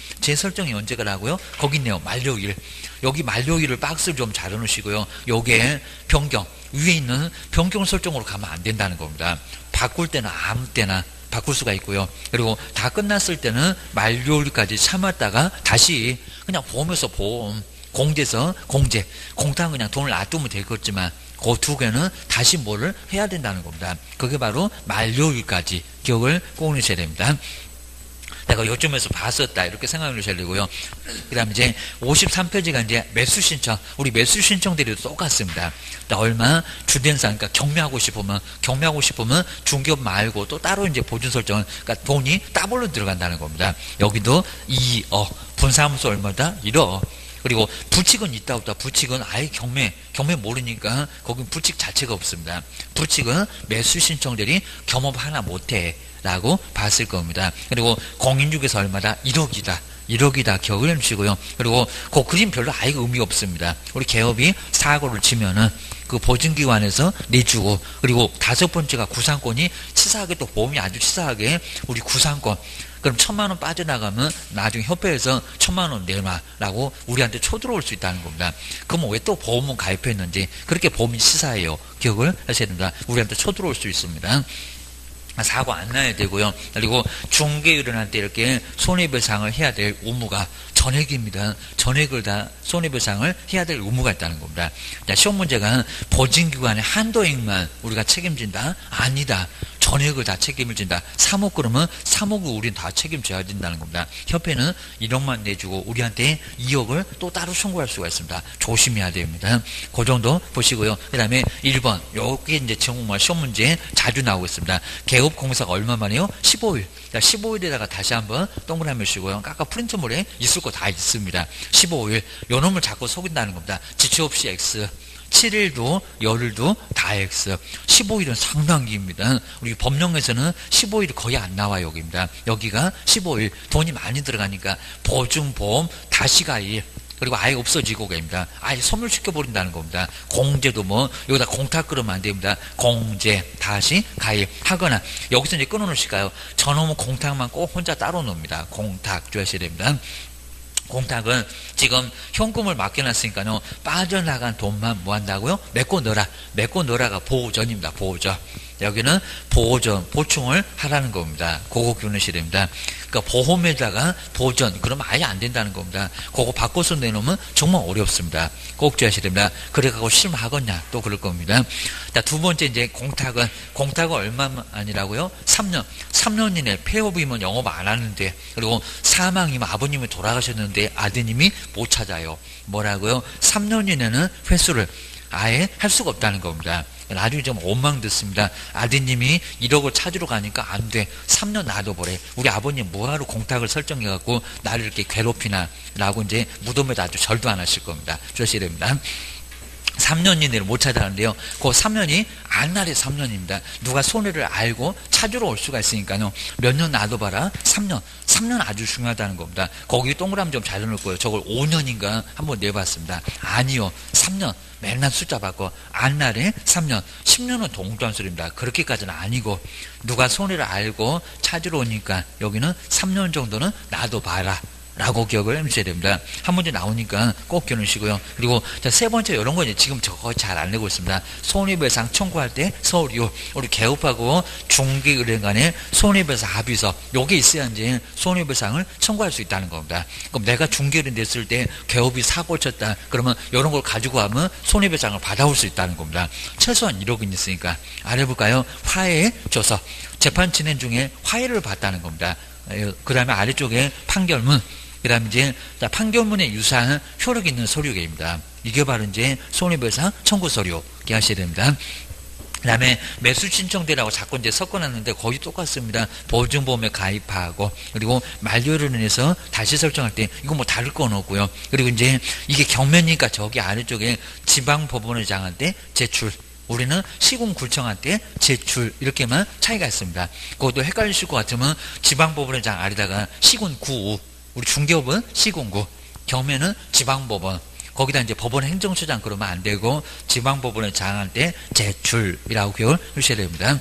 언제가라고요? 거기 있네요. 만료일. 여기 만료일을 박스를 좀 잘 해놓으시고요. 요게 변경. 위에 있는 변경 설정으로 가면 안 된다는 겁니다. 바꿀 때는 아무 때나 바꿀 수가 있고요. 그리고 다 끝났을 때는 만료일까지 참았다가 다시 그냥 보험에서 보험, 공제에서 공제, 공탁은 그냥 돈을 놔두면 될 거지만 그 두 개는 다시 뭐를 해야 된다는 겁니다. 그게 바로 만료일까지 기억을 꼭 하셔야 됩니다. 내가 요점에서 봤었다 이렇게 생각을 하셔야 되고요. 그 다음에 이제 53페이지가 이제 매수 신청. 우리 매수 신청들이 똑같습니다. 얼마 주된상, 그러니까 경매하고 싶으면 중개업 말고 또 따로 이제 보증 설정, 그러니까 돈이 따블로 들어간다는 겁니다. 여기도 2억, 분사무소 얼마다? 1억. 그리고 부칙은 있다 없다. 부칙은 아예 경매 모르니까 거긴 부칙 자체가 없습니다. 부칙은 매수 신청들이 경험 하나 못해. 라고 봤을 겁니다. 그리고 공인중개사 얼마다? 1억이다. 1억이다. 기억을 해주시고요. 그리고 그 그림 별로 아예 의미 없습니다. 우리 개업이 사고를 치면은 그 보증기관에서 내주고, 그리고 5번째가 구상권이 치사하게, 또 보험이 아주 치사하게 우리 구상권, 그럼 1,000만 원 빠져나가면 나중에 협회에서 1,000만 원 내놔라고 우리한테 쳐들어올 수 있다는 겁니다. 그럼 왜 또 보험은 가입했는지, 그렇게 보험이 치사해요. 기억을 하셔야 됩니다. 우리한테 쳐들어올 수 있습니다. 사고 안 나야 되고요. 그리고 중개일을 때 이렇게 손해배상을 해야 될 의무가 전액입니다. 전액을 다 손해배상을 해야 될 의무가 있다는 겁니다. 자, 시험 문제가 보증기관의 한도액만 우리가 책임진다? 아니다. 전액을 다 책임을 진다. 3억 그러면 3억을 우린 다 책임져야 된다는 겁니다. 협회는 1억만 내주고 우리한테 2억을 또 따로 청구할 수가 있습니다. 조심해야 됩니다. 그 정도 보시고요. 그 다음에 1번. 여기 이제 정말 시험 문제 자주 나오고 있습니다. 개업공사가 얼마만이요? 15일. 15일에다가 다시 한번 동그라미 쓰고요. 아까 프린트물에 있을 거 다 있습니다. 15일. 요 놈을 자꾸 속인다는 겁니다. 지체 없이 X. 7일도 열흘도 다 X. 15일은 상당기입니다. 우리 법령에서는 15일이 거의 안 나와요. 여기입니다. 여기가 15일. 돈이 많이 들어가니까 보증보험 다시 가입. 그리고 아예 없어지고 갑니다. 아예 소멸시켜버린다는 겁니다. 공제도 뭐 여기다 공탁 그러면 안 됩니다. 공제 다시 가입하거나, 여기서 이제 끊어놓으실까요? 저놈은 공탁만 꼭 혼자 따로 놓습니다. 공탁 주셔야 됩니다. 공탁은 지금 현금을 맡겨놨으니까요, 빠져나간 돈만 뭐 한다고요? 메꿔 넣어라. 메꿔 넣어라가 보호전입니다. 보호전. 여기는 보호전, 보충을 하라는 겁니다. 그거 기억하셔야 됩니다. 그러니까 보험에다가 보전, 그러면 아예 안 된다는 겁니다. 그거 바꿔서 내놓으면 정말 어렵습니다. 꼭 주셔야 됩니다. 그래가지고 실망하겠냐? 또 그럴 겁니다. 자, 두 번째 이제 공탁은 얼마만이라고요? 3년. 3년 이내 폐업이면 영업 안 하는데, 그리고 사망이면 아버님이 돌아가셨는데 아드님이 못 찾아요. 뭐라고요? 3년 이내는 회수를 아예 할 수가 없다는 겁니다. 나중에 좀 원망 듣습니다. 아드님이 1억을 찾으러 가니까 안 돼. 3년 놔둬보래. 우리 아버님 뭐하러 공탁을 설정해갖고 나를 이렇게 괴롭히나 라고 이제 무덤에다 아주 절도 안 하실 겁니다. 주셔야 됩니다. 3년 이내를 못 찾아가는데요. 그 3년이 안날의 3년입니다. 누가 손해를 알고 찾으러 올 수가 있으니까요. 몇 년 놔둬봐라. 3년. 3년 아주 중요하다는 겁니다. 거기 동그라미 좀 잘 넣을 거예요. 저걸 5년인가 한번 내봤습니다. 아니요. 3년. 맨날 숫자 바꿔. 안날에 3년. 10년은 동단술입니다. 그렇게까지는 아니고, 누가 손해를 알고 찾으러 오니까 여기는 3년 정도는 놔둬봐라 라고 기억을 해주셔야 됩니다. 한 문제 나오니까 꼭 기억하시고요. 그리고 자, 세 번째 이런 거 이제 지금 저거 잘 안 내고 있습니다. 손해배상 청구할 때 서류, 우리 개업하고 중개은행 간의 손해배상 합의서, 요게 있어야 이제 손해배상을 청구할 수 있다는 겁니다. 그럼 내가 중개를 냈을 때 개업이 사고 쳤다. 그러면 이런 걸 가지고 하면 손해배상을 받아올 수 있다는 겁니다. 최소한 1억은 있으니까. 알아볼까요? 화해 줘서 재판 진행 중에 화해를 받다는 겁니다. 그 다음에 아래쪽에 판결문, 그 다음에 이제 판결문에 유사한 효력 있는 서류입니다. 이게 바로 이제 손해배상 청구 서류 하셔야 됩니다. 그 다음에 매수 신청대라고 자꾸 이제 섞어놨는데 거의 똑같습니다. 보증보험에 가입하고, 그리고 만료를 인해서 다시 설정할 때 이거 뭐 다를 건 없고요. 그리고 이제 이게 경매니까 저기 아래쪽에 지방법원의장할 때 제출, 우리는 시군구청한테 제출, 이렇게만 차이가 있습니다. 그것도 헷갈리실 것 같으면 지방법원의장 아래다가 시군구, 우리 중개업은 시군구, 경매는 지방법원, 거기다 이제 법원 행정처장 그러면 안 되고 지방법원의장한테 제출이라고 기억을 하셔야 됩니다.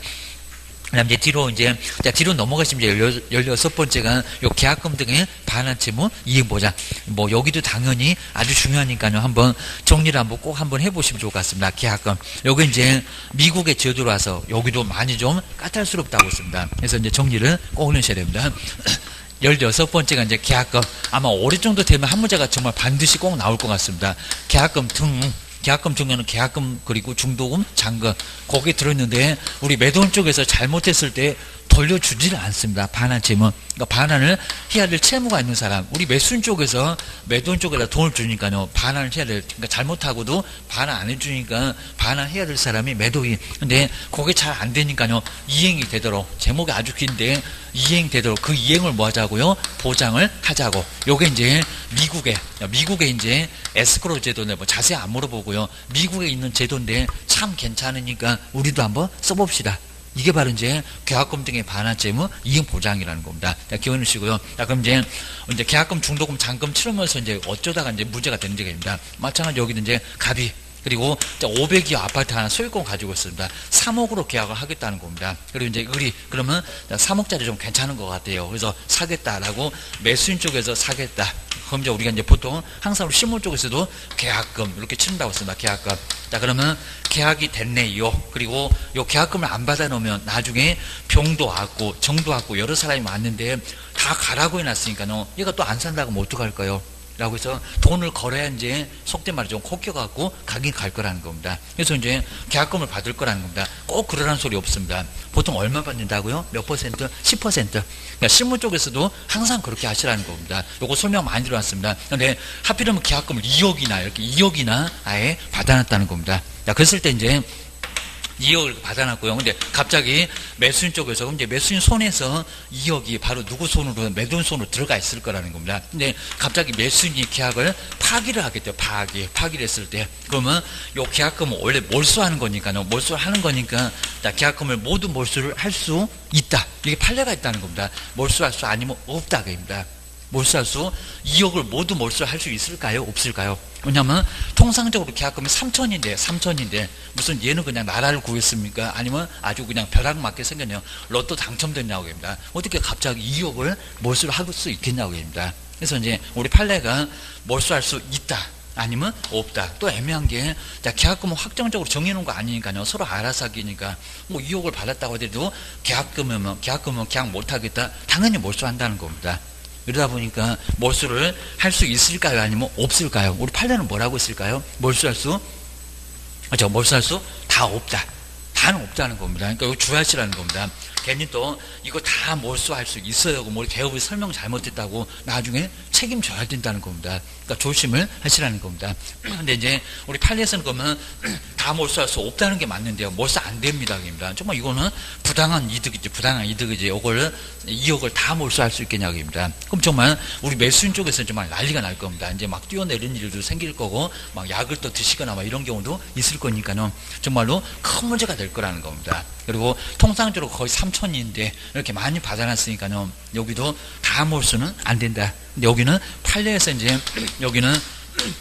그다음 이제 뒤로 넘어가시면 이제 16번째가 요 계약금 등의 반환 채무 이행 보장. 뭐 여기도 당연히 아주 중요하니까요. 한번 정리를 꼭 한번 해보시면 좋을 것 같습니다. 계약금. 여기 이제 미국의 제도라서 여기도 많이 좀 까탈스럽다고 했습니다. 그래서 이제 정리를 꼭 해주셔야 됩니다. 16번째가 이제 계약금. 아마 올해 정도 되면 한 문제가 정말 반드시 꼭 나올 것 같습니다. 계약금 등. 계약금 중에는 계약금, 그리고 중도금, 잔금, 거기에 들어있는데 우리 매도원 쪽에서 잘못했을 때 돌려주지를 않습니다. 반환 채무. 그러니까 반환을 해야 될 채무가 있는 사람, 우리 매수인 쪽에서 매도인 쪽에다 돈을 주니까요, 반환을 해야 될, 그러니까 잘못하고도 반환 안 해주니까 반환해야 될 사람이 매도인. 근데 그게 잘 안 되니까요, 이행이 되도록, 제목이 아주 긴데 이행되도록 그 이행을 뭐 하자고요? 보장을 하자고. 요게 이제 미국의 이제 에스크로 제도인데 뭐 자세히 안 물어보고요. 미국에 있는 제도인데 참 괜찮으니까 우리도 한번 써봅시다. 이게 바로 이제 계약금 등의 반환채무 이행 보장이라는 겁니다. 자, 기억해 주시고요. 자, 그럼 이제 계약금, 중도금, 잔금 치르면서 이제 어쩌다가 이제 문제가 되는 얘기입니다. 마찬가지로 여기는 이제 갑이 그리고 500여 아파트 하나 소유권 가지고 있습니다. 3억으로 계약을 하겠다는 겁니다. 그리고 이제 을이 그러면 3억짜리 좀 괜찮은 것 같아요. 그래서 사겠다라고 매수인 쪽에서 사겠다. 그럼 이제 우리가 이제 보통 항상 실무 쪽에서도 계약금 이렇게 치른다고 씁니다. 계약금. 자, 그러면 계약이 됐네요. 그리고 요 계약금을 안 받아놓으면 나중에 병도 왔고 정도 왔고 여러 사람이 왔는데 다 가라고 해놨으니까요. 얘가 또 안 산다고 하면 어떡할까요? 라고 해서 돈을 걸어야 이제 속된 말이 좀 콕혀갖고 가긴 갈 거라는 겁니다. 그래서 이제 계약금을 받을 거라는 겁니다. 꼭 그러라는 소리 없습니다. 보통 얼마 받는다고요? 몇 퍼센트? 10%. 그러니까 실무 쪽에서도 항상 그렇게 하시라는 겁니다. 요거 설명 많이 들어왔습니다. 근데 하필이면 계약금을 2억이나 이렇게 2억이나 아예 받아놨다는 겁니다. 자, 그랬을 때 이제 2억을 받아놨고요. 근데 갑자기 매수인 쪽에서 그럼 이제 매수인 손에서 2억이 바로 누구 손으로 매도인 손으로 들어가 있을 거라는 겁니다. 근데 갑자기 매수인이 계약을 파기를 하겠대요. 파기를 했을 때 그러면 요 계약금은 원래 몰수하는 거니까요. 몰수를 하는 거니까 계약금을 모두 몰수를 할 수 있다. 이게 판례가 있다는 겁니다. 몰수할 수 아니면 없다 그입니다. 몰수할 수 2억을 모두 몰수할 수 있을까요? 없을까요? 왜냐하면 통상적으로 계약금이 3천인데 무슨 얘는 그냥 나라를 구했습니까? 아니면 아주 그냥 벼락 맞게 생겼네요. 로또 당첨됐냐고 합니다. 어떻게 갑자기 2억을 몰수를 할 수 있겠냐고 합니다. 그래서 이제 우리 판례가 몰수할 수 있다. 아니면 없다. 또 애매한 게 계약금은 확정적으로 정해놓은 거 아니니까요. 서로 알아서 하기니까 뭐 2억을 받았다고 하더라도 계약금은 계약 못하겠다. 당연히 몰수한다는 겁니다. 이러다 보니까 몰수를 할 수 있을까요? 아니면 없을까요? 우리 판례는 뭐라고 했을까요? 몰수할 수 다 없다. 다는 없다는 겁니다. 그러니까 이거 주의하시라는 겁니다. 괜히 또 이거 다 몰수할 수 있어요. 뭐 개업이 설명 잘못했다고 나중에 책임져야 된다는 겁니다. 그러니까 조심을 하시라는 겁니다. 근데 이제 우리 판례에서는 그러면 다 몰수할 수 없다는 게 맞는데요. 몰수 안 됩니다. 그입니다. 정말 이거는 부당한 이득이지. 이걸 2억을 다 몰수할 수 있겠냐고입니다. 그럼 정말 우리 매수인 쪽에서는 정말 난리가 날 겁니다. 이제 막 뛰어내리는 일도 생길 거고 막 약을 또 드시거나 막 이런 경우도 있을 거니까요. 정말로 큰 문제가 될 거라는 겁니다. 그리고 통상적으로 거의 3천인데 이렇게 많이 받아놨으니까요. 여기도 다 몰수는 안 된다. 근데 여기는 판례에서 이제 여기는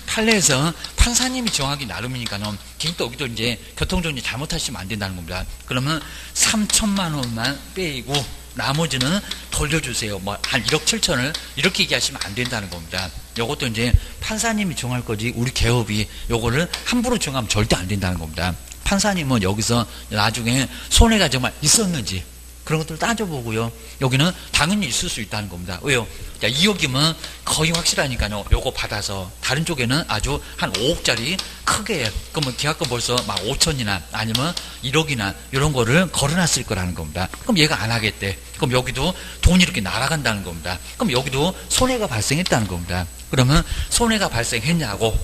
판례에서 판사님이 정하기 나름이니까요. 또 여기도 이제 교통정리 잘못하시면 안 된다는 겁니다. 그러면 3천만 원만 빼고 나머지는 돌려주세요. 뭐 한 1억 7천을 이렇게 얘기하시면 안 된다는 겁니다. 요것도 이제 판사님이 정할 거지 우리 개업이 요거를 함부로 정하면 절대 안 된다는 겁니다. 판사님은 여기서 나중에 손해가 정말 있었는지 그런 것들 따져보고요. 여기는 당연히 있을 수 있다는 겁니다. 왜요? 2억이면 거의 확실하니까요. 요거 받아서 다른 쪽에는 아주 한 5억짜리 크게 그러면 계약금 벌써 막 5천이나 아니면 1억이나 이런 거를 걸어놨을 거라는 겁니다. 그럼 얘가 안 하겠대. 그럼 여기도 돈이 이렇게 날아간다는 겁니다. 그럼 여기도 손해가 발생했다는 겁니다. 그러면 손해가 발생했냐고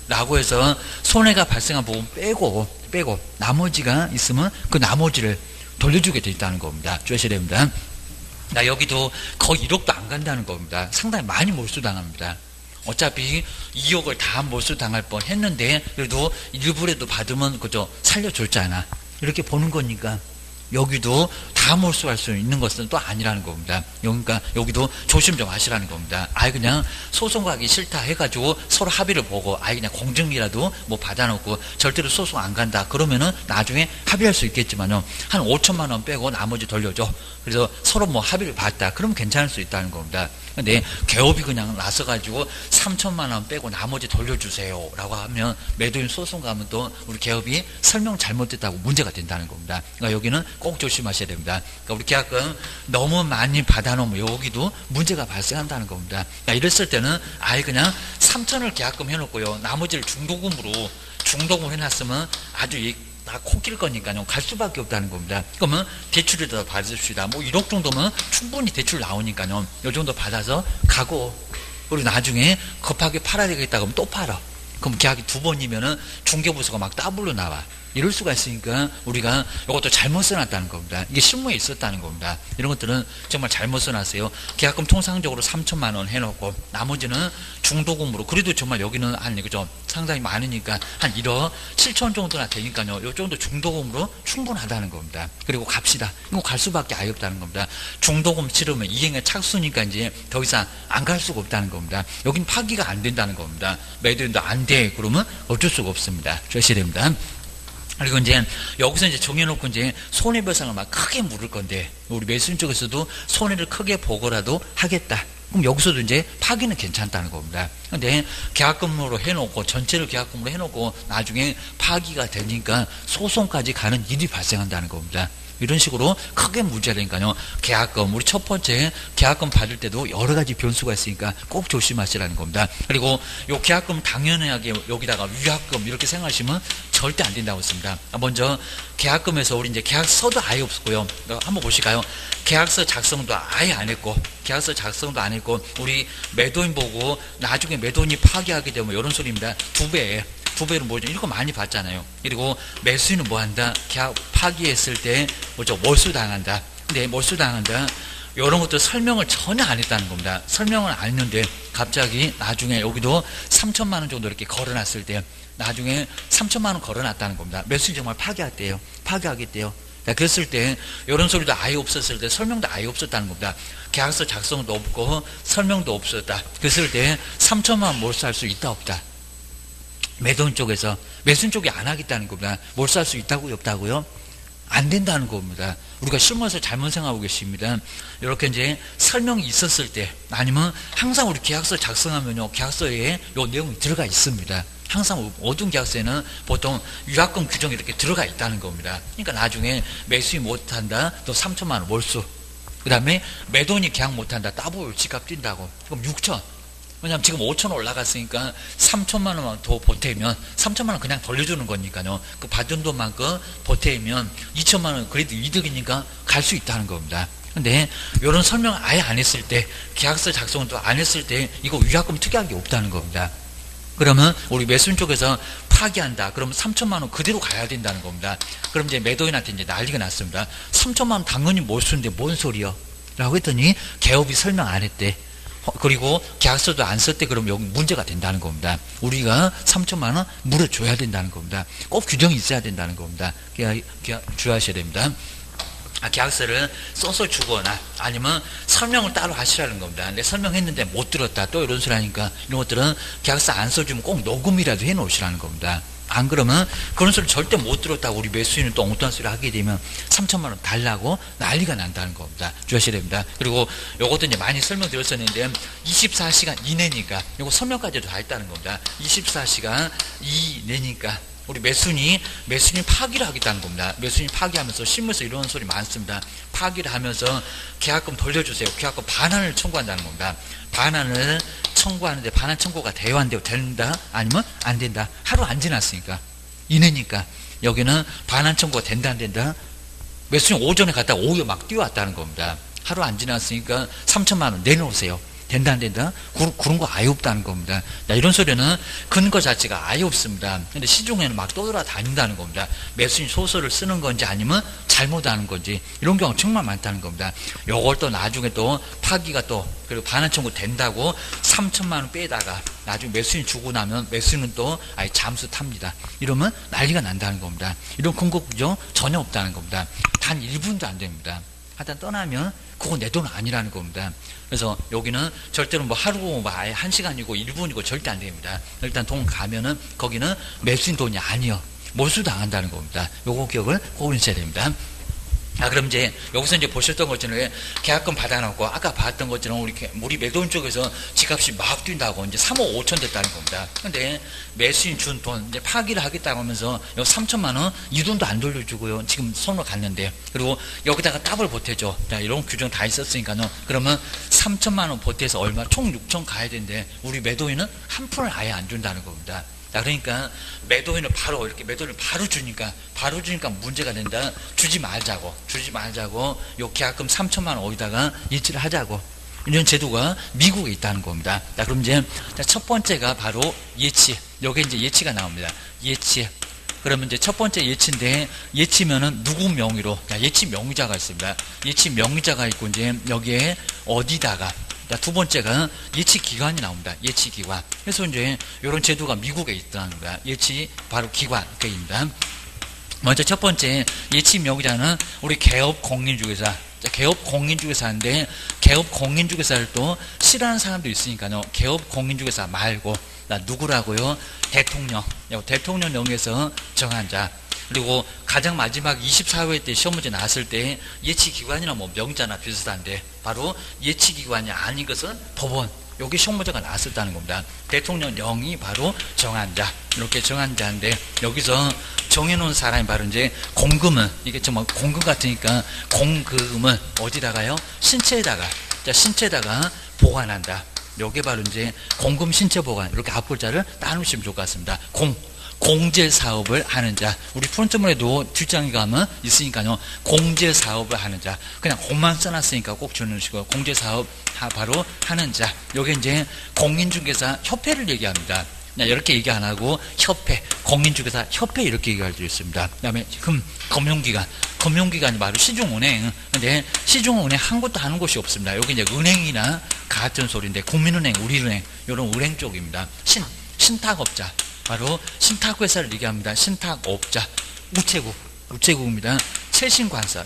라고 해서 손해가 발생한 부분 빼고 나머지가 있으면 그 나머지를 돌려주게 돼 있다는 겁니다. 주셔야 됩니다. 여기도 거의 1억도 안 간다는 겁니다. 상당히 많이 몰수당합니다. 어차피 2억을 다 몰수당할 뻔 했는데 그래도 일부라도 받으면 그저 살려줬잖아. 이렇게 보는 거니까 여기도 다 몰수할 수 있는 것은 또 아니라는 겁니다. 그러니까 여기도 조심 좀 하시라는 겁니다. 아예 그냥 소송 가기 싫다 해가지고 서로 합의를 보고 아예 그냥 공증이라도 뭐 받아놓고 절대로 소송 안 간다. 그러면은 나중에 합의할 수 있겠지만요. 한 5천만 원 빼고 나머지 돌려줘. 그래서 서로 뭐 합의를 봤다. 그럼 괜찮을 수 있다는 겁니다. 근데 개업이 그냥 나서가지고 3천만 원 빼고 나머지 돌려주세요 라고 하면 매도인 소송 가면 또 우리 개업이 설명 잘못됐다고 문제가 된다는 겁니다. 그러니까 여기는 꼭 조심하셔야 됩니다. 그러니까 우리 계약금 너무 많이 받아놓으면 여기도 문제가 발생한다는 겁니다. 그러니까 이랬을 때는 아예 그냥 3천을 계약금 해놓고요. 나머지를 중도금으로 해놨으면 아주 다 코낄 거니까요. 갈 수밖에 없다는 겁니다. 그러면 대출이라도 받으십시다. 뭐 1억 정도면 충분히 대출 나오니까요. 이 정도 받아서 가고 그리고 나중에 급하게 팔아야 되겠다 그러면 또 팔아. 그럼 계약이 2번이면은 중개부서가 막 더블로 나와. 이럴 수가 있으니까 우리가 이것도 잘못 써놨다는 겁니다. 이게 실무에 있었다는 겁니다. 이런 것들은 정말 잘못 써놨어요. 계약금 통상적으로 3천만 원 해놓고 나머지는 중도금으로, 그래도 정말 여기는 한 그죠, 상당히 많으니까 한 1억 7천 정도나 되니까요. 이 정도 중도금으로 충분하다는 겁니다. 그리고 갑시다. 이거 갈 수밖에 아예 없다는 겁니다. 중도금 치르면 이행의 착수니까 이제 더 이상 안 갈 수가 없다는 겁니다. 여긴 파기가 안 된다는 겁니다. 매도인도 안 돼. 그러면 어쩔 수가 없습니다. 주셔야 됩니다. 그리고 이제 여기서 이제 정해놓고 이제 손해배상을 막 크게 물을 건데, 우리 매수인 쪽에서도 손해를 크게 보고라도 하겠다. 그럼 여기서도 이제 파기는 괜찮다는 겁니다. 근데 계약금으로 해놓고, 전체를 계약금으로 해놓고 나중에 파기가 되니까 소송까지 가는 일이 발생한다는 겁니다. 이런 식으로 크게 문제가 되니까요. 계약금, 우리 첫 번째 계약금 받을 때도 여러 가지 변수가 있으니까 꼭 조심하시라는 겁니다. 그리고 요 계약금 당연하게 여기다가 위약금 이렇게 생각하시면 절대 안 된다고 했습니다. 먼저 계약금에서 우리 이제 계약서도 아예 없고요. 한번 보실까요? 계약서 작성도 아예 안 했고, 계약서 작성도 안 했고, 우리 매도인 보고 나중에 매도인이 파기하게 되면 이런 소리입니다. 두 배로 뭐죠? 이거 많이 봤잖아요. 그리고 매수인은 뭐 한다? 계약 파기했을 때 뭐죠? 몰수당한다. 근데 몰수당한다. 이런 것도 설명을 전혀 안 했다는 겁니다. 설명을 안 했는데 갑자기 나중에 여기도 3천만 원 정도 이렇게 걸어놨을 때 나중에 3천만 원 걸어놨다는 겁니다. 매수인 정말 파기했대요. 파기하겠대요. 그랬을 때 이런 소리도 아예 없었을 때 설명도 아예 없었다는 겁니다. 계약서 작성도 없고 설명도 없었다. 그랬을 때 3천만 원 몰수할 수 있다 없다? 매도인 쪽에서, 매수인 쪽이 안 하겠다는 겁니다. 몰수할 수 있다고요 없다고요? 안 된다는 겁니다. 우리가 실무에서 잘못 생각하고 계십니다. 이렇게 이제 설명이 있었을 때, 아니면 항상 우리 계약서 작성하면요, 계약서에 요 내용이 들어가 있습니다. 항상 모든 계약서에는 보통 위약금 규정이 이렇게 들어가 있다는 겁니다. 그러니까 나중에 매수인 못한다, 또 3천만 원 몰수. 그 다음에 매도인이 계약 못한다, 따블 지갑 뛴다고. 그럼 6천. 왜냐하면 지금 5천 올라갔으니까 3천만 원만 더 보태면 3천만 원 그냥 돌려주는 거니까요. 그 받은 돈만큼 보태면 2천만 원 그래도 이득이니까 갈 수 있다는 겁니다. 근데 이런 설명을 아예 안 했을 때, 계약서 작성도 안 했을 때 이거 위약금 특이한 게 없다는 겁니다. 그러면 우리 매수인 쪽에서 파기한다. 그러면 3천만 원 그대로 가야 된다는 겁니다. 그럼 이제 매도인한테 이제 난리가 났습니다. 3천만 원 당연히 몰수인데 뭔 소리요? 라고 했더니 개업이 설명 안 했대. 그리고 계약서도 안 썼대. 그럼 여기 문제가 된다는 겁니다. 우리가 3천만 원 물어줘야 된다는 겁니다. 꼭 규정이 있어야 된다는 겁니다. 주의하셔야 됩니다. 계약서를 써서 주거나 아니면 설명을 따로 하시라는 겁니다. 근데 설명했는데 못 들었다, 또 이런 소리 하니까 이런 것들은 계약서 안 써주면 꼭 녹음이라도 해 놓으시라는 겁니다. 안 그러면 그런 소리 절대 못 들었다고 우리 매수인은 또 엉뚱한 소리 하게 되면 3천만 원 달라고 난리가 난다는 겁니다. 주의하셔야 됩니다. 그리고 요것도 이제 많이 설명드렸었는데 24시간 이내니까 요거 설명까지도 다 했다는 겁니다. 24시간 이내니까 우리 매수인이 파기를 하겠다는 겁니다. 매수인이 파기하면서 신문에서 이런 소리 많습니다. 파기를 하면서 계약금 돌려주세요. 계약금 반환을 청구한다는 겁니다. 반환을 청구하는데 반환 청구가 돼요 안 돼요? 된다? 아니면 안 된다? 하루 안 지났으니까 이내니까 여기는 반환 청구가 된다 안 된다? 매수인 오전에 갔다가 오후에 막 뛰어왔다는 겁니다. 하루 안 지났으니까 3천만 원 내놓으세요. 된다 안 된다? 그런 거 아예 없다는 겁니다. 이런 소리는 근거 자체가 아예 없습니다. 근데 시중에는 막 떠돌아다닌다는 겁니다. 매수인 소설을 쓰는 건지 아니면 잘못하는 건지 이런 경우가 정말 많다는 겁니다. 요걸 또 나중에 또 파기가 또 그리고 반환 청구 된다고 3천만 원 빼다가 나중에 매수인 주고 나면 매수인은 또 아예 잠수 탑니다. 이러면 난리가 난다는 겁니다. 이런 근거 구조 전혀 없다는 겁니다. 단 1분도 안 됩니다. 하여튼 떠나면 그거 내 돈 아니라는 겁니다. 그래서 여기는 절대로 뭐 하루고 뭐 아예 1시간이고 1분이고 절대 안 됩니다. 일단 돈 가면은 거기는 매수인 돈이 아니요. 몰수 당한다는 겁니다. 요거 기억을 꼭 해주셔야 됩니다. 그럼 이제 여기서 이제 보셨던 것처럼 계약금 받아놓고 아까 봤던 것처럼 우리 매도인 쪽에서 지값이 막 뛴다고 이제 3억 5천 됐다는 겁니다. 근데 매수인 준 돈 이제 파기를 하겠다고 하면서 여기 3천만 원 이 돈도 안 돌려주고요. 지금 손으로 갔는데 그리고 여기다가 더블 보태줘. 자, 이런 규정 다 있었으니까요. 그러면 3천만 원 보태서 얼마 총 6천 가야 되는데 우리 매도인은 한 푼을 아예 안 준다는 겁니다. 자, 그러니까 매도인을 바로 이렇게 매도인을 바로 주니까 문제가 된다. 주지 말자고 요 계약금 3천만 원 어디다가 이체를 하자고 이런 제도가 미국에 있다는 겁니다. 자, 그럼 이제 첫 번째가 바로 예치. 여기 이제 예치가 나옵니다. 예치. 그러면 이제 첫 번째 예치인데, 예치면은 누구 명의로, 예치 명의자가 있습니다. 예치 명의자가 있고, 이제 여기에 어디다가, 두 번째가 예치 기관이 나옵니다. 예치 기관. 그래서 이제 이런 제도가 미국에 있다는 거야. 예치 바로 기관입니다. 먼저 첫 번째 예치 명의자는 우리 개업 공인중개사. 개업 공인중개사인데, 개업 공인중개사를 또 싫어하는 사람도 있으니까요. 개업 공인중개사 말고 누구라고요? 대통령. 대통령 명의에서 정한 자. 그리고 가장 마지막 24회 때 시험 문제 나왔을 때 예치기관이나 뭐 명자나 비슷한데, 바로 예치기관이 아닌 것은 법원. 여기 시험 문제가 나왔었다는 겁니다. 대통령령이 바로 정한 자. 이렇게 정한 자인데, 여기서 정해놓은 사람이 바로 이제 공금은, 이게 정말 공금 같으니까 공금은 어디다가요? 신체에다가. 신체에다가 보관한다. 요게 바로 이제 공금 신체 보관. 이렇게 앞글자를 나누시면 좋을 것 같습니다. 공제 사업을 하는 자. 우리 프론트문에도 뒷장에 가면 있으니까요. 공제 사업을 하는 자. 그냥 공만 써놨으니까 꼭 주시고, 공제 사업 바로 하는 자. 요게 이제 공인중개사 협회를 얘기합니다. 이렇게 얘기 안 하고 협회, 공인중개사 협회 이렇게 얘기할 수 있습니다. 그 다음에 금융기관. 금융기관이 바로 시중은행. 근데 시중은행 한 곳도 하는 곳이 없습니다. 여기 이제 은행이나 같은 소리인데, 국민은행, 우리은행, 이런 은행 쪽입니다. 신탁업자. 바로 신탁회사를 얘기합니다. 신탁업자. 우체국입니다. 최신관서,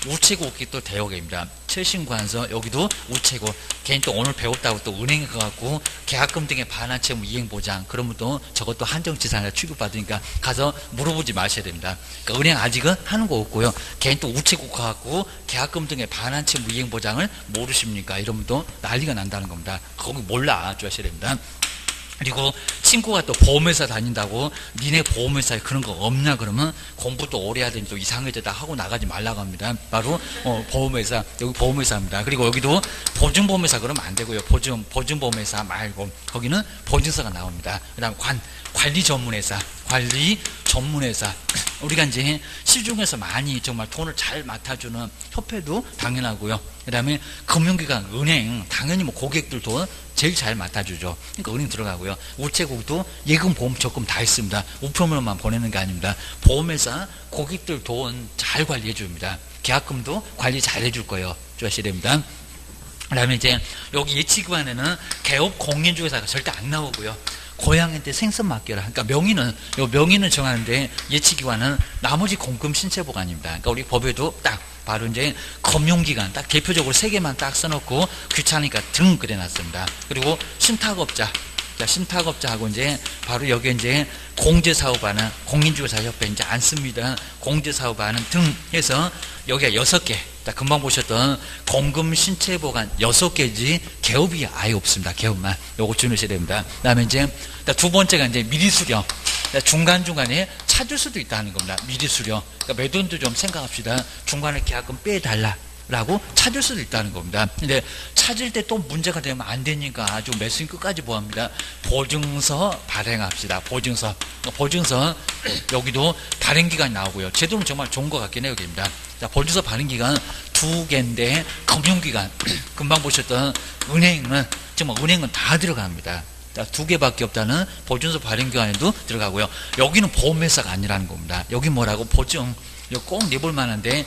우체국이 또 대여개입니다. 최신관서, 여기도 우체국. 개인 또 오늘 배웠다고 또 은행에 가갖고 계약금 등의 반환 채무 이행보장, 그러면 또 저것도 한정지산에 취급받으니까 가서 물어보지 마셔야 됩니다. 그러니까 은행 아직은 하는 거 없고요. 개인 또 우체국 가갖고 계약금 등의 반환 채무 이행보장을 모르십니까? 이러면 또 난리가 난다는 겁니다. 거기 몰라 주셔야 됩니다. 그리고 친구가 또 보험회사 다닌다고 니네 보험회사에 그런 거 없냐 그러면 공부 또 오래 하더니 또 이상해졌다 하고 나가지 말라고 합니다. 바로 보험회사, 여기 보험회사입니다. 그리고 여기도 보증보험회사 그러면 안 되고요. 보증보험회사 말고 거기는 보증서가 나옵니다. 그 다음 관리 전문회사. 우리가 이제 시중에서 많이 정말 돈을 잘 맡아주는 협회도 당연하고요. 그 다음에 금융기관, 은행, 당연히 뭐 고객들 돈 제일 잘 맡아주죠. 그러니까 은행 들어가고요. 우체국도 예금, 보험, 적금 다 있습니다. 우편물만 보내는 게 아닙니다. 보험회사 고객들 돈 잘 관리해 줍니다. 계약금도 관리 잘 해줄 거예요. 주셔야 됩니다. 그 다음에 이제 여기 예치기관에는 개업 공인중개사가 절대 안 나오고요. 고향한테 생선 맡겨라. 그러니까 명의는 정하는데, 예치기관은 나머지 공금 신체보관입니다. 그러니까 우리 법에도 딱 바로 이제 금융기관 딱 대표적으로 3개만 딱 써놓고 귀찮으니까 등 그래놨습니다. 그리고 신탁업자하고 이제 바로 여기 이제 공제사업하는 공인중개사협회 이제 안 씁니다. 공제사업하는 등 해서 여기가 6개. 금방 보셨던 공금 신체보관 6개지 개업이 아예 없습니다. 개업만. 요거 주무셔야 됩니다. 그 다음에 이제 두 번째가 이제 미리 수령. 중간중간에 찾을 수도 있다는 겁니다. 미리 수령. 그러니까 매도인도 좀 생각합시다. 중간에 계약금 빼달라 라고 찾을 수도 있다는 겁니다. 근데 찾을 때 또 문제가 되면 안 되니까 아주 매수인 끝까지 보합니다. 보증서 발행합시다. 보증서 여기도 발행기간이 나오고요. 제도는 정말 좋은 것 같긴 해요. 여기입니다. 자, 보증서 발행기간 2개인데 금융기관 금방 보셨던 은행은 다 들어갑니다. 2개밖에 없다는 보증서 발행기관에도 들어가고요. 여기는 보험회사가 아니라는 겁니다. 여기 뭐라고? 보증. 이거 꼭 내볼 만한데,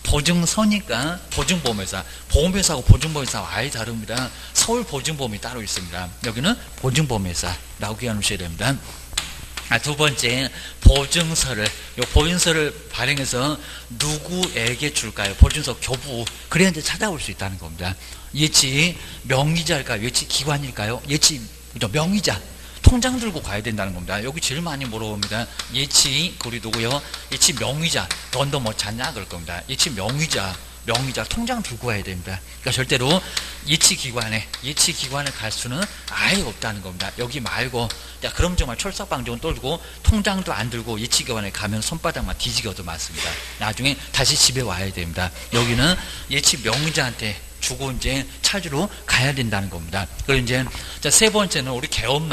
보증서니까 보증보험회사. 보험회사하고 보증보험회사가 아예 다릅니다. 서울보증보험이 따로 있습니다. 여기는 보증보험회사라고 기억하셔야 됩니다. 두 번째, 보증서를 발행해서 누구에게 줄까요? 보증서 교부. 그래야 이제 찾아올 수 있다는 겁니다. 예치 명의자일까요? 예치 기관일까요? 예치 명의자. 통장 들고 가야 된다는 겁니다. 여기 제일 많이 물어봅니다. 예치, 우리 누구요? 예치 명의자. 돈 더 뭐 찾냐? 그럴 겁니다. 예치 명의자 통장 들고 가야 됩니다. 그러니까 절대로 예치기관에 갈 수는 아예 없다는 겁니다. 여기 말고, 그럼 정말 철석방정은 떨고 통장도 안 들고 예치기관에 가면 손바닥만 뒤지게 얻어맞습니다. 나중에 다시 집에 와야 됩니다. 여기는 예치 명의자한테 주고 이제 찾으러 가야 된다는 겁니다. 그리고 이제 세 번째는 우리 개업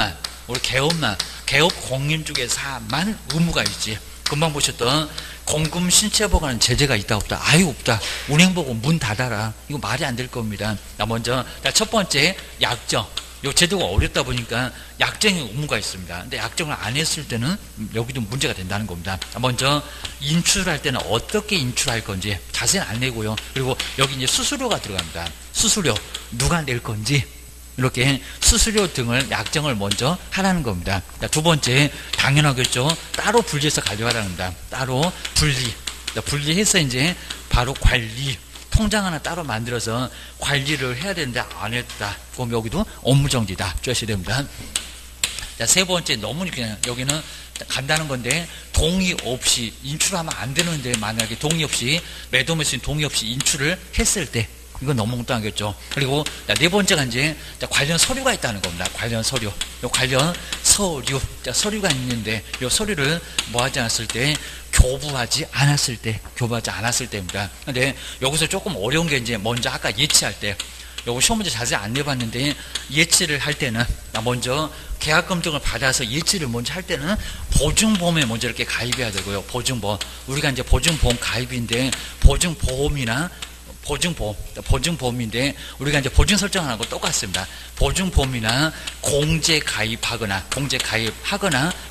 공인중개사만 의무가 있지. 금방 보셨던 공금 신체보관은 제재가 있다 없다? 아예 없다. 은행 보고 문 닫아라. 이거 말이 안 될 겁니다. 먼저 첫 번째 약정. 요 제도가 어렵다 보니까 약정의 의무가 있습니다. 근데 약정을 안 했을 때는 여기도 문제가 된다는 겁니다. 먼저 인출할 때는 어떻게 인출할 건지 자세히 안 내고요. 그리고 여기 이제 수수료가 들어갑니다. 수수료 누가 낼 건지 이렇게 수수료 등을 약정을 먼저 하라는 겁니다. 두 번째 당연하겠죠. 따로 분리해서 가져가라는 겁니다. 따로 분리해서 이제 바로 관리 통장 하나 따로 만들어서 관리를 해야 되는데 안 했다. 그럼 여기도 업무정지다. 주셔야 됩니다. 자, 세 번째 너무 그냥 여기는 간다는 건데 동의 없이 인출하면 안 되는데 만약에 동의 없이 매도 매수인 동의 없이 인출을 했을 때 이건 너무 엉뚱하겠죠. 그리고 네 번째가 이제 관련 서류가 있다는 겁니다. 관련 서류. 관련 서류. 서류가 있는데 이 서류를 뭐 하지 않았을 때 교부하지 않았을 때입니다. 근데 여기서 조금 어려운 게 이제 먼저 아까 예치할 때 요거 시험 문제 자세히 안 내봤는데 예치를 할 때는 먼저 계약금 등을 받아서 예치를 먼저 할 때는 보증보험에 먼저 이렇게 가입해야 되고요. 보증보험. 우리가 이제 보증보험 가입인데 보증보험인데 우리가 이제 보증 설정하고 똑같습니다. 보증보험이나 공제 가입하거나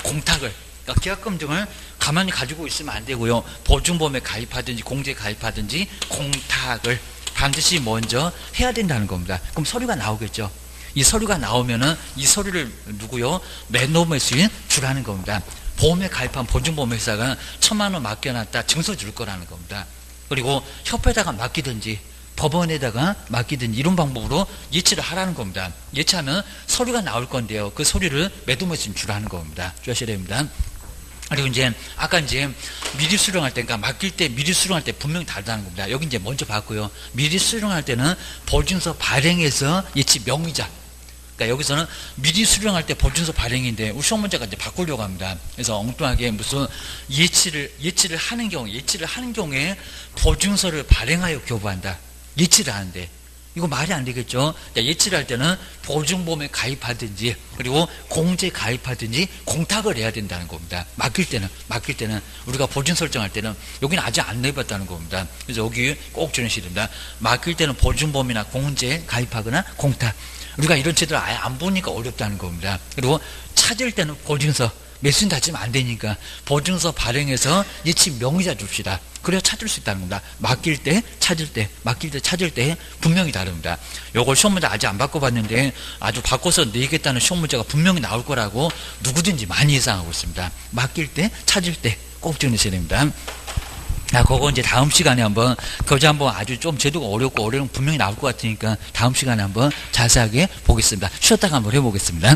공탁을 그러니까 계약금 등을 가만히 가지고 있으면 안 되고요. 보증보험에 가입하든지 공제 가입하든지 공탁을 반드시 먼저 해야 된다는 겁니다. 그럼 서류가 나오겠죠. 이 서류가 나오면은 이 서류를 누구요? 매도 매수인 주라는 겁니다. 보험에 가입한 보증보험 회사가 1,000만 원 맡겨놨다 증서 줄 거라는 겁니다. 그리고 협회에다가 맡기든지 법원에다가 맡기든지 이런 방법으로 예치를 하라는 겁니다. 예치하면 서류가 나올 건데요. 그 서류를 매도 매수인 주라는 겁니다. 주셔야 됩니다. 그리고 이제 아까 이제 미리 수령할 때, 그러니까 맡길 때 미리 수령할 때 분명히 다르다는 겁니다. 여기 이제 먼저 봤고요. 미리 수령할 때는 보증서 발행해서 예치 명의자. 그러니까 여기서는 미리 수령할 때 보증서 발행인데 우리 시험 문제가 이제 바꾸려고 합니다. 그래서 엉뚱하게 무슨 예치를 하는 경우에 보증서를 발행하여 교부한다. 예치를 하는데 이거 말이 안 되겠죠. 예치를 할 때는 보증보험에 가입하든지 그리고 공제 가입하든지 공탁을 해야 된다는 겁니다. 맡길 때는 우리가 보증 설정할 때는 여기는 아직 안 내봤다는 겁니다. 그래서 여기 꼭 주의하셔야 됩니다. 맡길 때는 보증보험이나 공제 가입하거나 공탁. 우리가 이런 제도를 아예 안 보니까 어렵다는 겁니다. 그리고 찾을 때는 보증서 매수인 다치면 안 되니까 보증서 발행해서 예치 명의자 줍시다. 그래야 찾을 수 있다는 겁니다. 맡길 때 찾을 때 분명히 다릅니다. 요걸 시험 문제 아직 안 바꿔봤는데 아주 바꿔서 내겠다는 시험 문제가 분명히 나올 거라고 누구든지 많이 예상하고 있습니다. 맡길 때 찾을 때 꼭 정리하셔야 됩니다. 그거 이제 다음 시간에 한번 아주 좀 제도가 어렵고 어려운 분명히 나올 것 같으니까 다음 시간에 한번 자세하게 보겠습니다. 쉬었다가 한번 해보겠습니다.